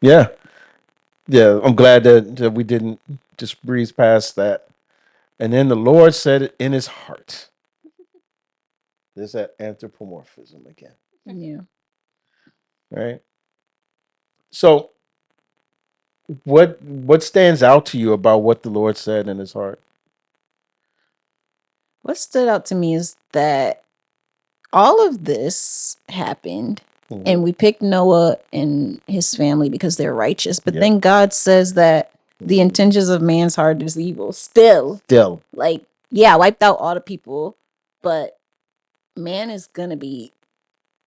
Speaker 1: yeah, I'm glad that we didn't just breeze past that. And then the Lord said it in his heart. There's that anthropomorphism again,
Speaker 2: Yeah.
Speaker 1: right? So, what stands out to you about what the Lord said in his heart?
Speaker 2: What stood out to me is that all of this happened and we picked Noah and his family because they're righteous. But
Speaker 1: Yep.
Speaker 2: then God says that the intentions of man's heart is evil. Still, like, yeah, I wiped out all the people, but man is gonna be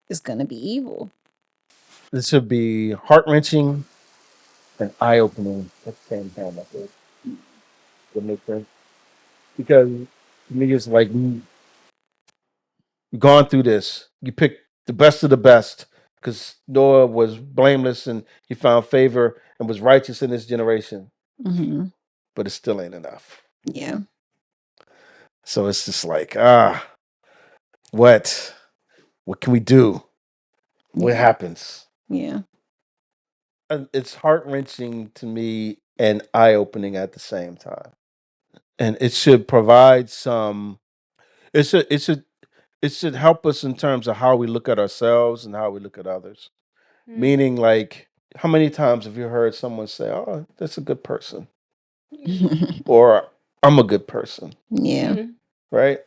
Speaker 2: evil.
Speaker 1: This should be heart wrenching and eye opening at the same time. I think that makes sense because niggas like we gone through this. You pick the best of the best because Noah was blameless and he found favor and was righteous in his generation,
Speaker 2: Mm-hmm.
Speaker 1: but it still ain't enough.
Speaker 2: Yeah.
Speaker 1: So it's just like what can we do? What happens?
Speaker 2: Yeah.
Speaker 1: And it's heart wrenching to me and eye opening at the same time. And it should provide some. It should help us in terms of how we look at ourselves and how we look at others. Meaning, like, how many times have you heard someone say, "Oh, that's a good person," or "I'm a good person,"
Speaker 2: Yeah.
Speaker 1: right?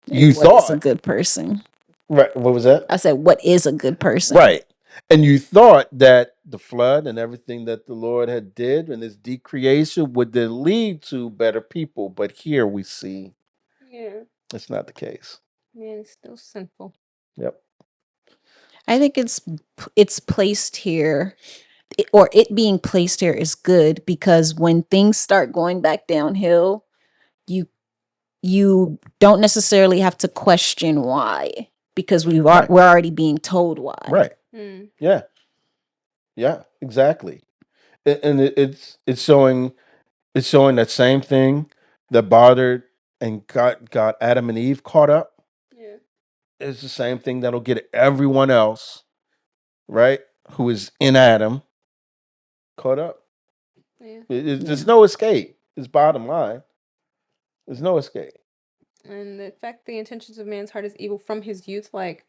Speaker 2: And
Speaker 1: You
Speaker 2: what is a
Speaker 1: thought,
Speaker 2: good person?
Speaker 1: right? What was that?
Speaker 2: I said, what is a good person?
Speaker 1: Right. And you thought that the flood and everything that the Lord had did and his decreation would then lead to better people. But here we see it's not the case.
Speaker 3: Man is still sinful.
Speaker 1: Yep.
Speaker 2: I think it's placed here, or it being placed here is good because when things start going back downhill, you don't necessarily have to question why because we're already being told why.
Speaker 1: Right. Yeah. Yeah. Exactly. And it's showing that same thing that bothered and got Adam and Eve caught up.
Speaker 3: Yeah.
Speaker 1: It's the same thing that'll get everyone else, right, who is in Adam, caught up.
Speaker 3: Yeah.
Speaker 1: There's no escape. It's bottom line. There's no escape.
Speaker 3: And the fact the intentions of man's heart is evil from his youth, like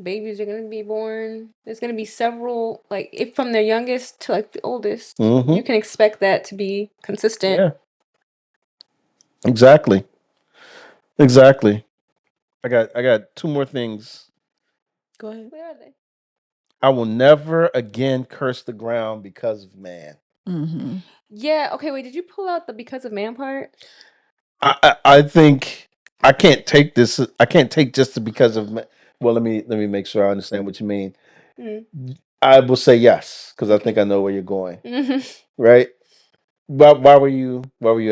Speaker 3: babies are gonna be born. There's gonna be several, like if from their youngest to like the oldest, you can expect that to be consistent.
Speaker 1: Yeah. Exactly. Exactly. I got two more things.
Speaker 2: Go ahead.
Speaker 3: Where are they?
Speaker 1: I will never again curse the ground because of man.
Speaker 2: Mm-hmm.
Speaker 3: Yeah. Okay. Wait. Did you pull out the because of man part?
Speaker 1: I think I can't take this. I can't take just the because of. Well, let me make sure I understand what you mean. I will say yes because I think I know where you're going. Right? But why were you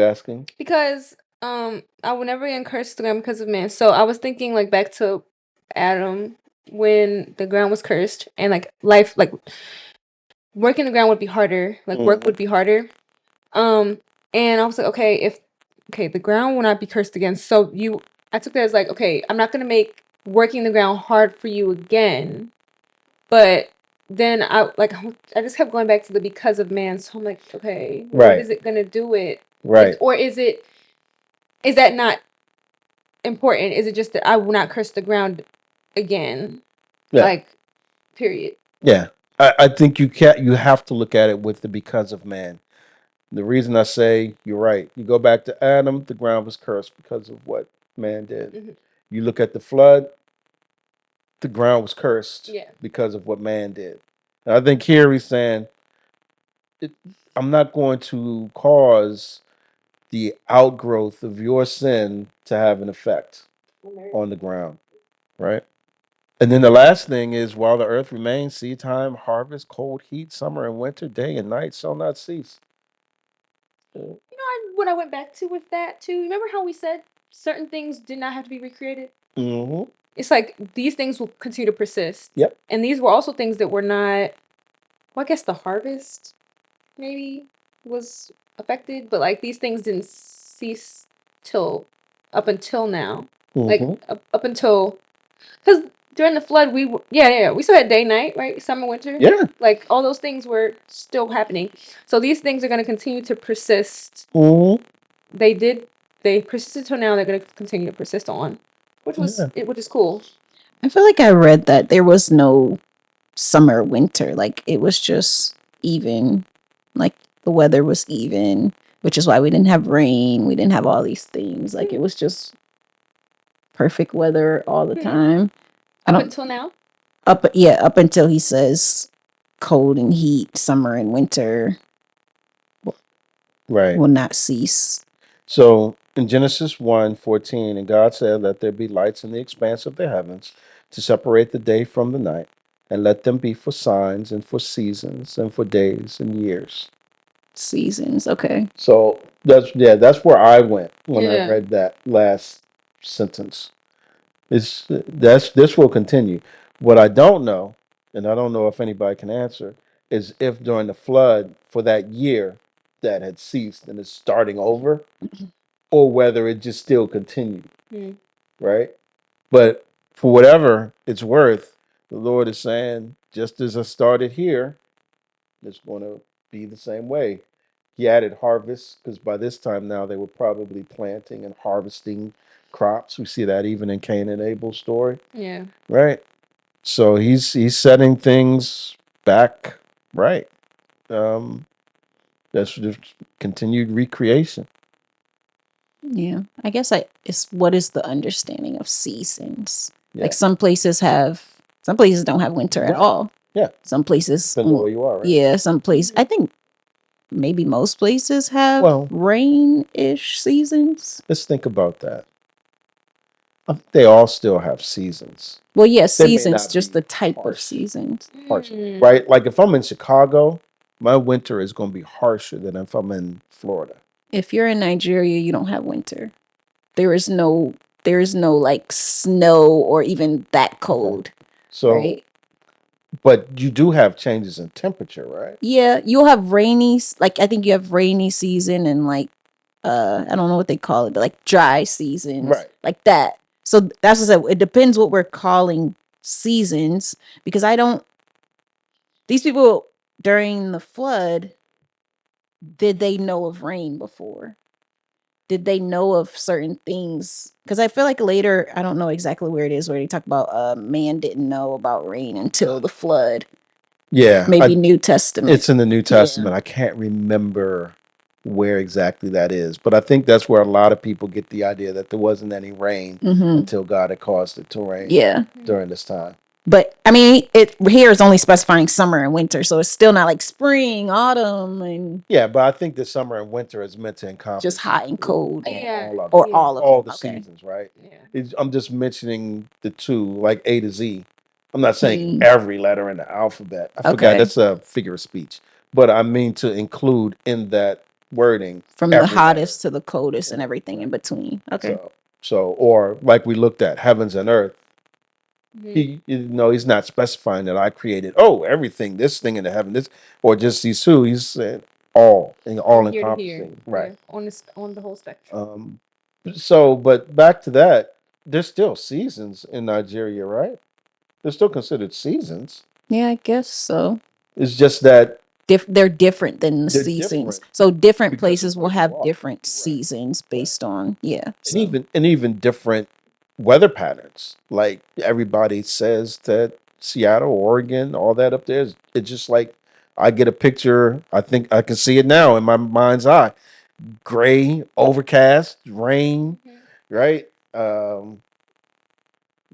Speaker 1: asking?
Speaker 3: Because I will never again curse the ground because of man. So I was thinking like back to Adam when the ground was cursed and like life, like working the ground would be harder. Like work would be harder. And I was like, okay, the ground will not be cursed again. So I took that as like, okay, I'm not gonna make working the ground hard for you again. But then I just kept going back to the because of man. So I'm like, okay, what is it gonna do it?
Speaker 1: Right.
Speaker 3: Or is that not important? Is it just that I will not curse the ground again?
Speaker 1: Yeah.
Speaker 3: Like, period.
Speaker 1: Yeah. I think you have to look at it with the because of man. The reason I say you're right. You go back to Adam, the ground was cursed because of what man did. You look at the flood, the ground was cursed because of what man did. And I think here he's saying, I'm not going to cause the outgrowth of your sin to have an effect on the ground, right? And then the last thing is, while the earth remains, seed time, harvest, cold, heat, summer, and winter, day and night shall not cease.
Speaker 3: What I went back to with that too. Remember how we said certain things did not have to be recreated?
Speaker 1: Mm-hmm.
Speaker 3: It's like these things will continue to persist.
Speaker 1: Yep.
Speaker 3: And these were also things that were not. Well, I guess the harvest maybe was affected, but like these things didn't cease till up until now. Like up until, because during the flood we we still had day night, right? Summer, winter.
Speaker 1: Yeah.
Speaker 3: Like all those things were still happening. So these things are going to continue to persist.
Speaker 1: Mm-hmm.
Speaker 3: They persisted till now. They're going to continue to persist on, which is cool.
Speaker 2: I feel like I read that there was no summer, winter. Like it was just even. Like the weather was even, which is why we didn't have rain. We didn't have all these things. Like it was just perfect weather all the time.
Speaker 3: Up until now?
Speaker 2: Up until he says cold and heat, summer and winter will not cease.
Speaker 1: So in Genesis 1:14, and God said, "Let there be lights in the expanse of the heavens to separate the day from the night, and let them be for signs and for seasons and for days and years."
Speaker 2: Seasons, okay.
Speaker 1: So that's where I went when I read that last sentence. This will continue. What I don't know, and I don't know if anybody can answer, is if during the flood for that year that had ceased and is starting over, or whether it just still continued. Right? But for whatever it's worth, the Lord is saying, just as I started here, it's going to be the same way. He added harvest because by this time now they were probably planting and harvesting crops. We see that even in Cain and Abel's story.
Speaker 3: Yeah.
Speaker 1: Right. So he's setting things back right. That's just continued recreation.
Speaker 2: Yeah. I guess it's what is the understanding of seasons?
Speaker 1: Yeah.
Speaker 2: Like some places don't have winter at all.
Speaker 1: Yeah.
Speaker 2: Some places
Speaker 1: depends on where you are, right?
Speaker 2: Yeah, some places I think maybe most places have rain-ish seasons.
Speaker 1: Let's think about that. They all still have seasons.
Speaker 2: Well, yes, seasons, just the type of seasons.
Speaker 1: Harsh, right? Like if I'm in Chicago, my winter is going to be harsher than if I'm in Florida.
Speaker 2: If you're in Nigeria, you don't have winter. There is no like snow or even that cold.
Speaker 1: So,
Speaker 2: right?
Speaker 1: But you do have changes in temperature, right?
Speaker 2: Yeah, you'll have rainy, like I think you have rainy season and like I don't know what they call it, but like dry seasons,
Speaker 1: Right.
Speaker 2: like that. So that's what I said. It depends what we're calling seasons because these people during the flood, did they know of rain before? Did they know of certain things? Because I feel like later, I don't know exactly where it is, where they talk about man didn't know about rain until the flood.
Speaker 1: Yeah.
Speaker 2: Maybe New Testament.
Speaker 1: It's in the New Testament. I can't remember where exactly that is, but I think that's where a lot of people get the idea that there wasn't any rain until God had caused it to rain during this time.
Speaker 2: But I mean, it here is only specifying summer and winter, so it's still not like spring, autumn, and
Speaker 1: Yeah, but I think the summer and winter is meant to encompass
Speaker 2: just hot and cold,
Speaker 1: all the seasons, right?
Speaker 3: Yeah.
Speaker 1: I'm just mentioning the two, like A to Z. I'm not saying every letter in the alphabet. I forgot that's a figure of speech, but I mean to include in that wording
Speaker 2: from the hottest to the coldest and everything in between. Okay.
Speaker 1: So or like we looked at heavens and earth. He's not specifying that I created everything, this thing in the heaven, this or just these two. He's saying all encompassing, right?
Speaker 3: On the whole spectrum.
Speaker 1: So, but back to that, there's still seasons in Nigeria, right? They're still considered seasons.
Speaker 2: Yeah, I guess so.
Speaker 1: It's just that
Speaker 2: they're different than the seasons. So different places will have different
Speaker 1: right.
Speaker 2: seasons based on
Speaker 1: and even different weather patterns. Like everybody says that Seattle, Oregon, all that up there it's just like I get a picture. I think I can see it now in my mind's eye. Gray, overcast, rain, right?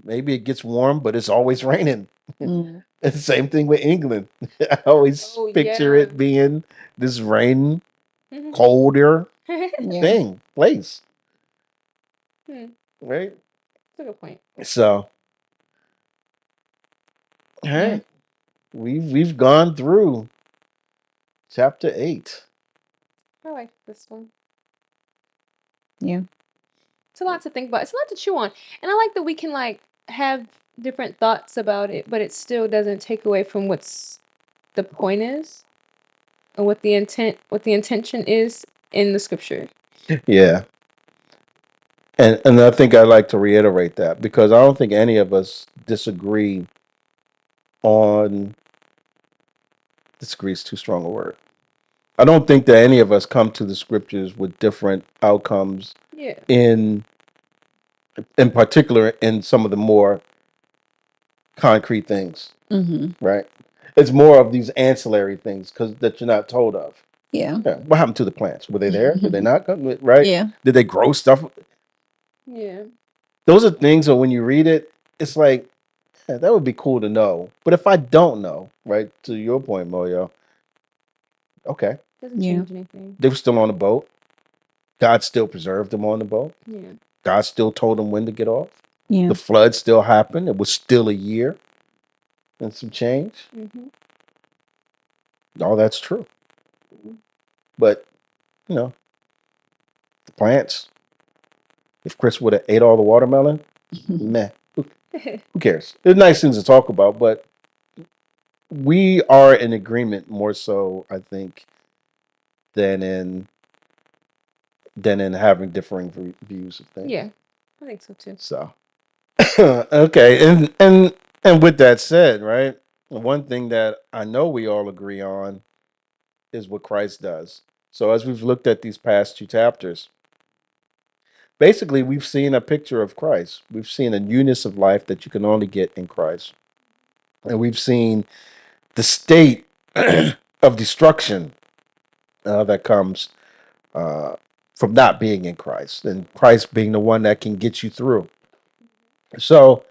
Speaker 1: Maybe it gets warm, but it's always raining.
Speaker 2: Mm.
Speaker 1: It's the same thing with England. I always picture it being this rain, colder,
Speaker 2: Yeah.
Speaker 1: thing, place,
Speaker 3: Hmm,
Speaker 1: right?
Speaker 3: that's a good point.
Speaker 1: So, all
Speaker 2: Yeah.
Speaker 1: right, we've gone through chapter 8.
Speaker 3: I like this one.
Speaker 2: Yeah.
Speaker 3: It's a lot to think about. It's a lot to chew on, and I like that we can like have different thoughts about it, but it still doesn't take away from what's the point is, or what the intention is in the scripture.
Speaker 1: Yeah, and I think I'd like to reiterate that because I don't think any of us on disagree is too strong a word. I don't think that any of us come to the scriptures with different outcomes
Speaker 3: Yeah.
Speaker 1: in particular in some of the more concrete things,
Speaker 2: Mm-hmm.
Speaker 1: right? It's more of these ancillary things because that you're not told of.
Speaker 2: Yeah.
Speaker 1: Yeah. What happened to the plants? Were they there? Did they not come? Right?
Speaker 2: Yeah.
Speaker 1: Did they grow stuff?
Speaker 3: Yeah.
Speaker 1: Those are things that when you read it, it's like, yeah, that would be cool to know. But if I don't know, right, to your point, Moyo, okay,
Speaker 3: Doesn't
Speaker 2: Yeah.
Speaker 3: change anything.
Speaker 1: they were still on the boat. God still preserved them on the boat.
Speaker 3: Yeah.
Speaker 1: God still told them when to get off.
Speaker 2: Yeah.
Speaker 1: The flood still happened. It was still a year and some change.
Speaker 3: Mm-hmm.
Speaker 1: All that's true. But, you know, the plants, if Chris would have ate all the watermelon, meh, who cares? They're nice things to talk about, but we are in agreement more so, I think, than in having differing views of things.
Speaker 3: Yeah. I think so too.
Speaker 1: So okay, and with that said, right, one thing that I know we all agree on is what Christ does. So as we've looked at these past 2 chapters, basically we've seen a picture of Christ. We've seen a newness of life that you can only get in Christ, and we've seen the state of destruction that comes from not being in Christ, and Christ being the one that can get you through. So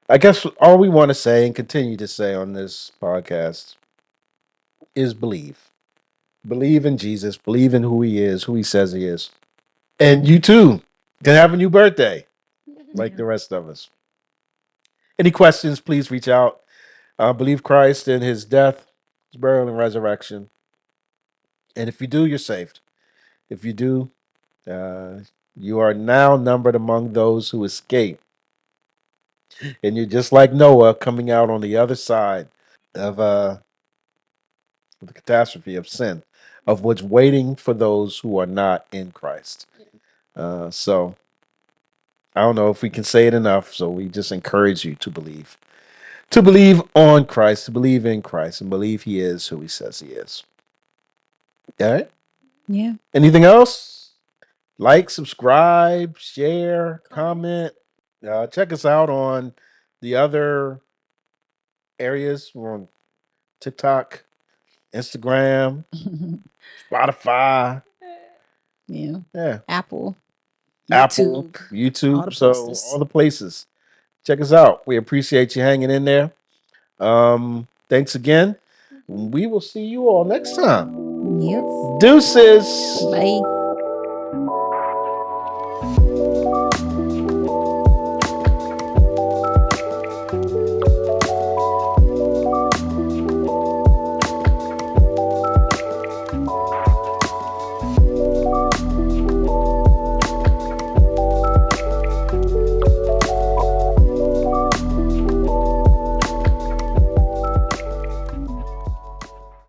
Speaker 1: I guess all we want to say and continue to say on this podcast is believe. Believe in Jesus, believe in who he is, who he says he is. And you too can have a new birthday like the rest of us. Any questions, please reach out. Believe Christ in his death, his burial, and resurrection. And if you do, you're saved. If you do, you are now numbered among those who escape. And you're just like Noah coming out on the other side of the catastrophe of sin, of what's waiting for those who are not in Christ. So I don't know if we can say it enough. So we just encourage you to believe on Christ, to believe in Christ, and believe he is who he says he is. All right.
Speaker 2: Yeah.
Speaker 1: Anything else? Like, subscribe, share, comment. Check us out on the other areas. We're on TikTok, Instagram, Spotify.
Speaker 2: Yeah.
Speaker 1: Yeah.
Speaker 2: Apple.
Speaker 1: Apple,
Speaker 2: YouTube.
Speaker 1: YouTube.
Speaker 2: All the
Speaker 1: So
Speaker 2: places.
Speaker 1: all the places. Check us out. We appreciate you hanging in there. Thanks again. We will see you all next time.
Speaker 2: Yep.
Speaker 1: Deuces.
Speaker 2: Bye.